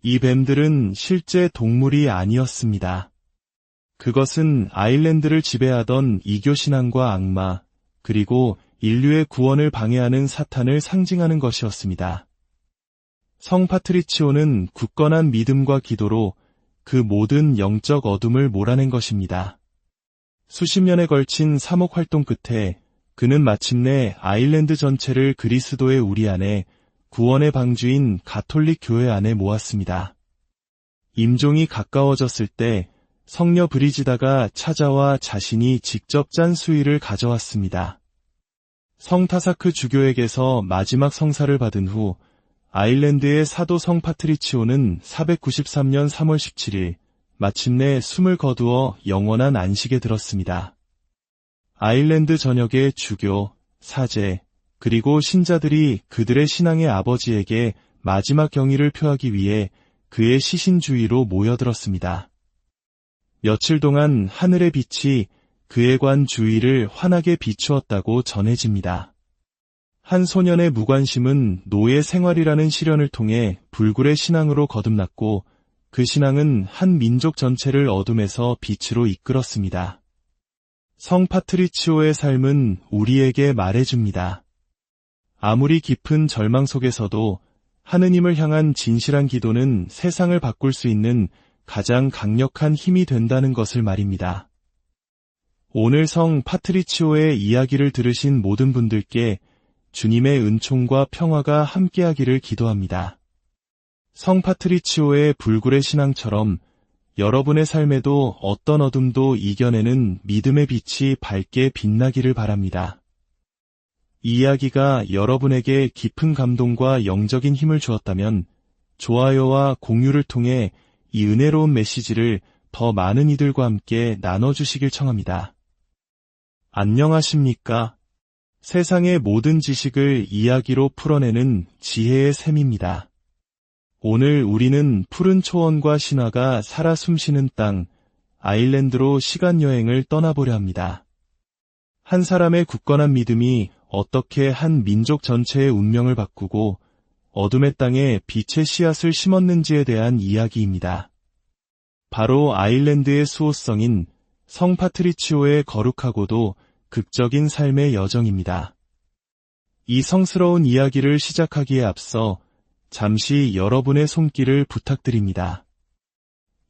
이 뱀들은 실제 동물이 아니었습니다. 그것은 아일랜드를 지배하던 이교 신앙과 악마, 그리고 인류의 구원을 방해하는 사탄을 상징하는 것이었습니다. 성 파트리치오는 굳건한 믿음과 기도로 그 모든 영적 어둠을 몰아낸 것입니다. 수십 년에 걸친 사목 활동 끝에 그는 마침내 아일랜드 전체를 그리스도의 우리 안에 구원의 방주인 가톨릭 교회 안에 모았습니다. 임종이 가까워졌을 때 성녀 브리지다가 찾아와 자신이 직접 짠 수의를 가져왔습니다. 성타사크 주교에게서 마지막 성사를 받은 후 아일랜드의 사도 성 파트리치오는 493년 3월 17일 마침내 숨을 거두어 영원한 안식에 들었습니다. 아일랜드 전역의 주교, 사제, 그리고 신자들이 그들의 신앙의 아버지에게 마지막 경의를 표하기 위해 그의 시신 주위로 모여들었습니다. 며칠 동안 하늘의 빛이 그의 관 주위를 환하게 비추었다고 전해집니다. 한 소년의 무관심은 노예 생활이라는 시련을 통해 불굴의 신앙으로 거듭났고 그 신앙은 한 민족 전체를 어둠에서 빛으로 이끌었습니다. 성 파트리치오의 삶은 우리에게 말해줍니다. 아무리 깊은 절망 속에서도 하느님을 향한 진실한 기도는 세상을 바꿀 수 있는 가장 강력한 힘이 된다는 것을 말입니다. 오늘 성 파트리치오의 이야기를 들으신 모든 분들께 주님의 은총과 평화가 함께하기를 기도합니다. 성 파트리치오의 불굴의 신앙처럼 여러분의 삶에도 어떤 어둠도 이겨내는 믿음의 빛이 밝게 빛나기를 바랍니다. 이 이야기가 여러분에게 깊은 감동과 영적인 힘을 주었다면 좋아요와 공유를 통해 이 은혜로운 메시지를 더 많은 이들과 함께 나눠주시길 청합니다. 안녕하십니까? 세상의 모든 지식을 이야기로 풀어내는 지혜의 샘입니다. 오늘 우리는 푸른 초원과 신화가 살아 숨쉬는 땅, 아일랜드로 시간여행을 떠나보려 합니다. 한 사람의 굳건한 믿음이 어떻게 한 민족 전체의 운명을 바꾸고 어둠의 땅에 빛의 씨앗을 심었는지에 대한 이야기입니다. 바로 아일랜드의 수호성인 성 파트리치오의 거룩하고도 극적인 삶의 여정입니다. 이 성스러운 이야기를 시작하기에 앞서 잠시 여러분의 손길을 부탁드립니다.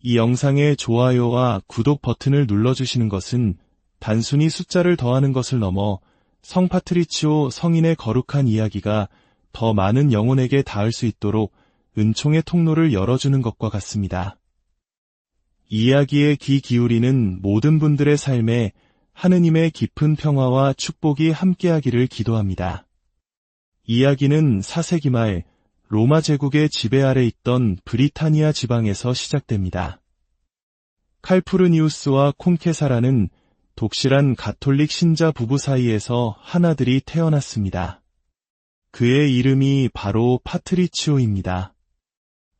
이 영상의 좋아요와 구독 버튼을 눌러주시는 것은 단순히 숫자를 더하는 것을 넘어 성 파트리치오 성인의 거룩한 이야기가 더 많은 영혼에게 닿을 수 있도록 은총의 통로를 열어주는 것과 같습니다. 이야기에 귀 기울이는 모든 분들의 삶에 하느님의 깊은 평화와 축복이 함께하기를 기도합니다. 이야기는 4세기 말 로마 제국의 지배 아래 있던 브리타니아 지방에서 시작됩니다. 칼푸르니우스와 콘케사라는 독실한 가톨릭 신자 부부 사이에서 한 아들이 태어났습니다. 그의 이름이 바로 파트리치오입니다.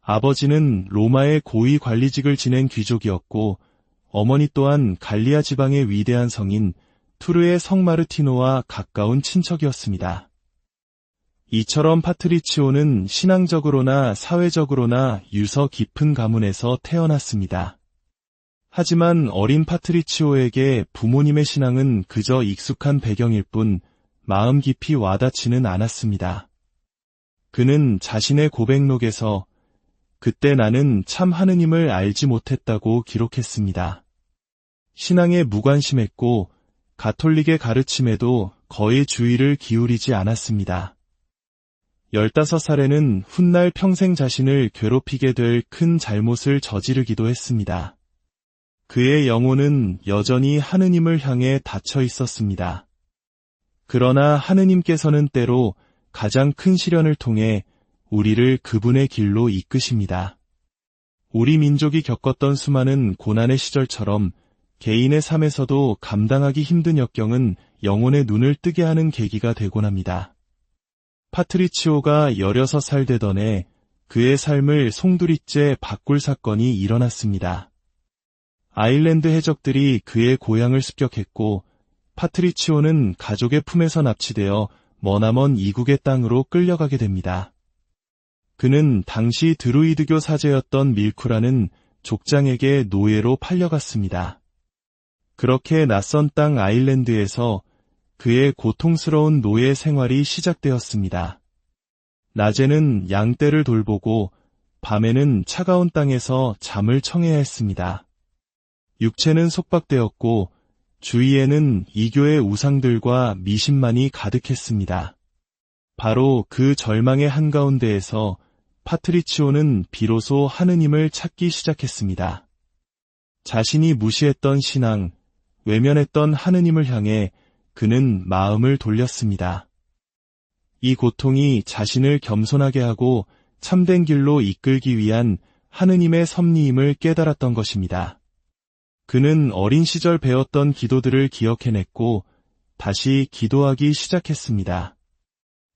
아버지는 로마의 고위 관리직을 지낸 귀족이었고 어머니 또한 갈리아 지방의 위대한 성인 투르의 성 마르티노와 가까운 친척이었습니다. 이처럼 파트리치오는 신앙적으로나 사회적으로나 유서 깊은 가문에서 태어났습니다. 하지만 어린 파트리치오에게 부모님의 신앙은 그저 익숙한 배경일 뿐 마음 깊이 와닿지는 않았습니다. 그는 자신의 고백록에서 그때 나는 참 하느님을 알지 못했다고 기록했습니다. 신앙에 무관심했고 가톨릭의 가르침에도 거의 주의를 기울이지 않았습니다. 15살에는 훗날 평생 자신을 괴롭히게 될 큰 잘못을 저지르기도 했습니다. 그의 영혼은 여전히 하느님을 향해 닫혀 있었습니다. 그러나 하느님께서는 때로 가장 큰 시련을 통해 우리를 그분의 길로 이끄십니다. 우리 민족이 겪었던 수많은 고난의 시절처럼 개인의 삶에서도 감당하기 힘든 역경은 영혼의 눈을 뜨게 하는 계기가 되곤 합니다. 파트리치오가 16살 되던 해 그의 삶을 송두리째 바꿀 사건이 일어났습니다. 아일랜드 해적들이 그의 고향을 습격했고 파트리치오는 가족의 품에서 납치되어 머나먼 이국의 땅으로 끌려가게 됩니다. 그는 당시 드루이드교 사제였던 밀쿠라는 족장에게 노예로 팔려갔습니다. 그렇게 낯선 땅 아일랜드에서 그의 고통스러운 노예 생활이 시작되었습니다. 낮에는 양떼를 돌보고 밤에는 차가운 땅에서 잠을 청해야 했습니다. 육체는 속박되었고 주위에는 이교의 우상들과 미신만이 가득했습니다. 바로 그 절망의 한가운데에서 파트리치오는 비로소 하느님을 찾기 시작했습니다. 자신이 무시했던 신앙, 외면했던 하느님을 향해 그는 마음을 돌렸습니다. 이 고통이 자신을 겸손하게 하고 참된 길로 이끌기 위한 하느님의 섭리임을 깨달았던 것입니다. 그는 어린 시절 배웠던 기도들을 기억해냈고 다시 기도하기 시작했습니다.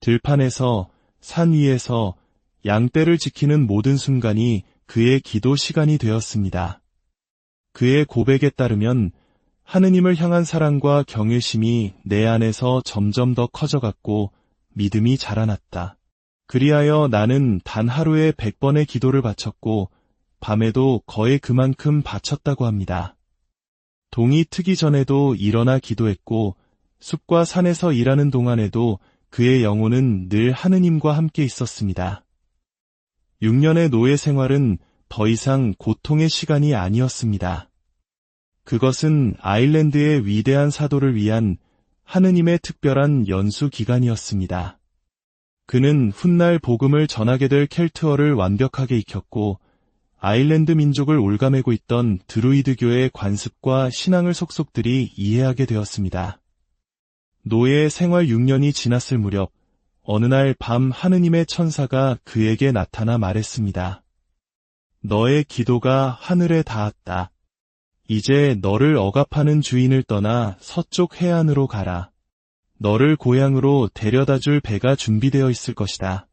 들판에서, 산 위에서 양떼를 지키는 모든 순간이 그의 기도 시간이 되었습니다. 그의 고백에 따르면 하느님을 향한 사랑과 경외심이 내 안에서 점점 더 커져갔고 믿음이 자라났다. 그리하여 나는 단 하루에 100번의 기도를 바쳤고 밤에도 거의 그만큼 바쳤다고 합니다. 동이 트기 전에도 일어나 기도했고 숲과 산에서 일하는 동안에도 그의 영혼은 늘 하느님과 함께 있었습니다. 6년의 노예 생활은 더 이상 고통의 시간이 아니었습니다. 그것은 아일랜드의 위대한 사도를 위한 하느님의 특별한 연수 기간이었습니다. 그는 훗날 복음을 전하게 될 켈트어를 완벽하게 익혔고 아일랜드 민족을 올가매고 있던 드루이드교의 관습과 신앙을 속속들이 이해하게 되었습니다. 노예 생활 6년이 지났을 무렵 어느 날 밤 하느님의 천사가 그에게 나타나 말했습니다. 너의 기도가 하늘에 닿았다. 이제 너를 억압하는 주인을 떠나 서쪽 해안으로 가라. 너를 고향으로 데려다줄 배가 준비되어 있을 것이다.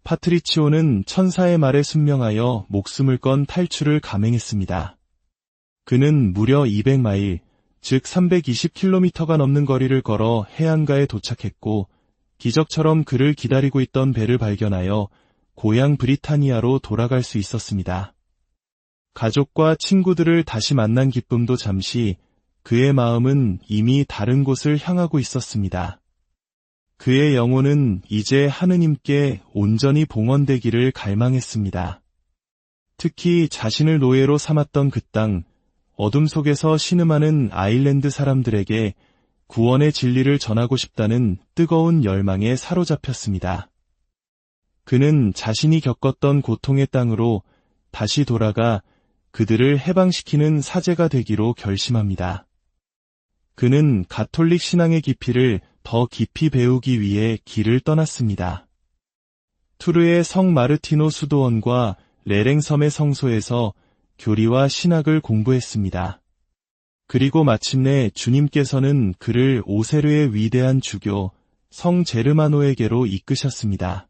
파트리치오는 천사의 말에 순명하여 목숨을 건 탈출을 감행했습니다. 그는 무려 200마일, 즉 320km가 넘는 거리를 걸어 해안가에 도착했고 기적처럼 그를 기다리고 있던 배를 발견하여 고향 브리타니아로 돌아갈 수 있었습니다. 가족과 친구들을 다시 만난 기쁨도 잠시 그의 마음은 이미 다른 곳을 향하고 있었습니다. 그의 영혼은 이제 하느님께 온전히 봉헌되기를 갈망했습니다. 특히 자신을 노예로 삼았던 그 땅, 어둠 속에서 신음하는 아일랜드 사람들에게 구원의 진리를 전하고 싶다는 뜨거운 열망에 사로잡혔습니다. 그는 자신이 겪었던 고통의 땅으로 다시 돌아가 그들을 해방시키는 사제가 되기로 결심합니다. 그는 가톨릭 신앙의 깊이를 더 깊이 배우기 위해 길을 떠났습니다. 투르의 성 마르티노 수도원과 레랭섬의 성소에서 교리와 신학을 공부했습니다. 그리고 마침내 주님께서는 그를 오세르의 위대한 주교 성 제르마노에게로 이끄셨습니다.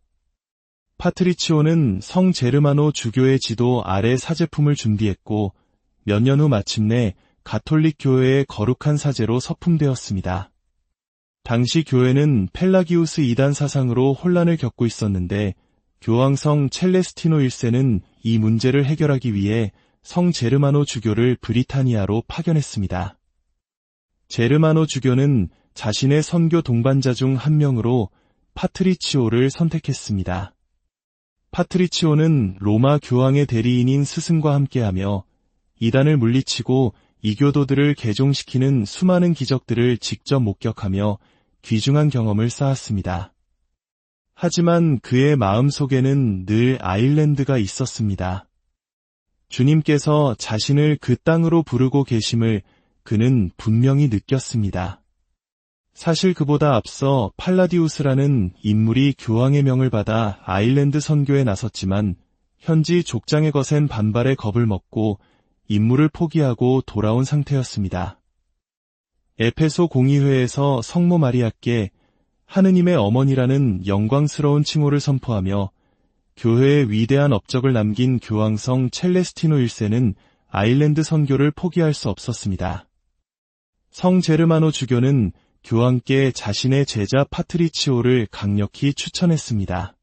파트리치오는 성 제르마노 주교의 지도 아래 사제품을 준비했고 몇 년 후 마침내 가톨릭 교회의 거룩한 사제로 서품되었습니다. 당시 교회는 펠라기우스 이단 사상으로 혼란을 겪고 있었는데 교황성 첼레스티노 1세는 이 문제를 해결하기 위해 성 제르마노 주교를 브리타니아로 파견했습니다. 제르마노 주교는 자신의 선교 동반자 중 한 명으로 파트리치오를 선택했습니다. 파트리치오는 로마 교황의 대리인인 스승과 함께하며 이단을 물리치고 이교도들을 개종시키는 수많은 기적들을 직접 목격하며 귀중한 경험을 쌓았습니다. 하지만 그의 마음속에는 늘 아일랜드가 있었습니다. 주님께서 자신을 그 땅으로 부르고 계심을 그는 분명히 느꼈습니다. 사실 그보다 앞서 팔라디우스라는 인물이 교황의 명을 받아 아일랜드 선교에 나섰지만 현지 족장의 거센 반발에 겁을 먹고 임무를 포기하고 돌아온 상태였습니다. 에페소 공의회에서 성모 마리아께 하느님의 어머니라는 영광스러운 칭호를 선포하며 교회의 위대한 업적을 남긴 교황성 첼레스티노 1세는 아일랜드 선교를 포기할 수 없었습니다. 성 제르마노 주교는 교황께 자신의 제자 파트리치오를 강력히 추천했습니다.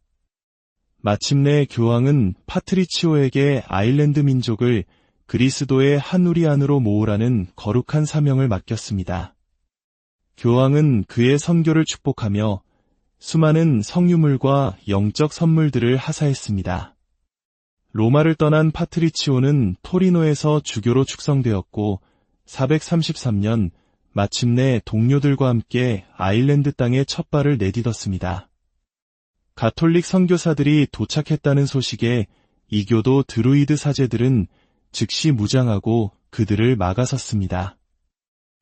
마침내 교황은 파트리치오에게 아일랜드 민족을 그리스도의 한 우리 안으로 모으라는 거룩한 사명을 맡겼습니다. 교황은 그의 선교를 축복하며 수많은 성유물과 영적 선물들을 하사했습니다. 로마를 떠난 파트리치오는 토리노에서 주교로 축성되었고 433년 마침내 동료들과 함께 아일랜드 땅에 첫 발을 내딛었습니다. 가톨릭 선교사들이 도착했다는 소식에 이교도 드루이드 사제들은 즉시 무장하고 그들을 막아섰습니다.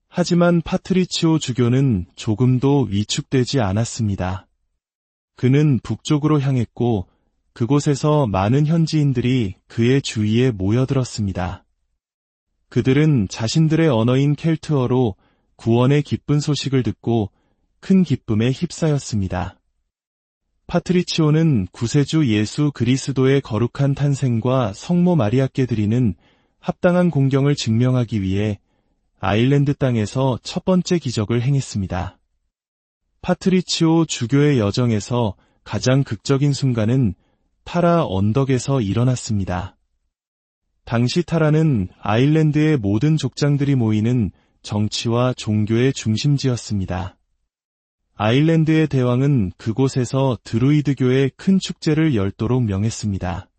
하지만 파트리치오 주교는 조금도 위축되지 않았습니다. 그는 북쪽으로 향했고 그곳에서 많은 현지인들이 그의 주위에 모여들었습니다. 그들은 자신들의 언어인 켈트어로 구원의 기쁜 소식을 듣고 큰 기쁨에 휩싸였습니다. 파트리치오는 구세주 예수 그리스도의 거룩한 탄생과 성모 마리아께 드리는 합당한 공경을 증명하기 위해 아일랜드 땅에서 첫 번째 기적을 행했습니다. 파트리치오 주교의 여정에서 가장 극적인 순간은 타라 언덕에서 일어났습니다. 당시 타라는 아일랜드의 모든 족장들이 모이는 정치와 종교의 중심지였습니다. 아일랜드의 대왕은 그곳에서 드루이드교의 큰 축제를 열도록 명했습니다.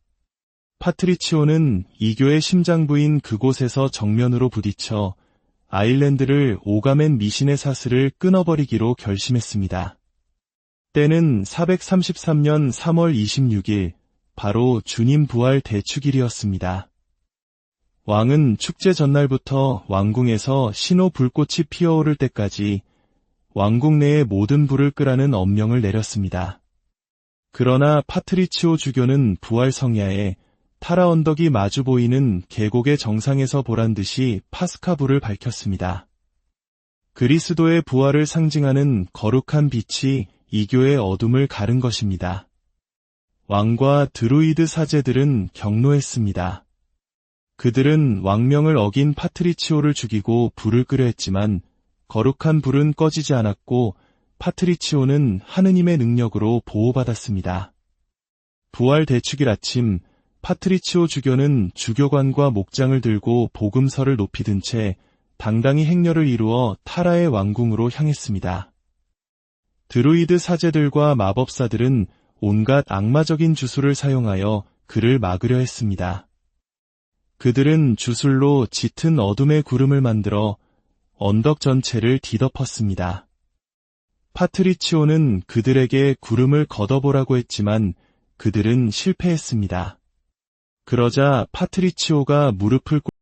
파트리치오는 이교의 심장부인 그곳에서 정면으로 부딪혀 아일랜드를 오가멘 미신의 사슬을 끊어버리기로 결심했습니다. 때는 433년 3월 26일, 바로 주님 부활 대축일이었습니다. 왕은 축제 전날부터 왕궁에서 신호 불꽃이 피어오를 때까지 왕궁 내의 모든 불을 끄라는 엄명을 내렸습니다. 그러나 파트리치오 주교는 부활 성야에 타라 언덕이 마주 보이는 계곡의 정상에서 보란듯이 파스카불을 밝혔습니다. 그리스도의 부활을 상징하는 거룩한 빛이 이교의 어둠을 가른 것입니다. 왕과 드루이드 사제들은 경노했습니다. 그들은 왕명을 어긴 파트리치오를 죽이고 불을 끄려 했지만 거룩한 불은 꺼지지 않았고 파트리치오는 하느님의 능력으로 보호받았습니다. 부활 대축일 아침, 파트리치오 주교는 주교관과 목장을 들고 복음서를 높이 든 채 당당히 행렬을 이루어 타라의 왕궁으로 향했습니다. 드루이드 사제들과 마법사들은 온갖 악마적인 주술을 사용하여 그를 막으려 했습니다. 그들은 주술로 짙은 어둠의 구름을 만들어 언덕 전체를 뒤덮었습니다. 파트리치오는 그들에게 구름을 걷어보라고 했지만 그들은 실패했습니다. 그러자 파트리치오가 무릎을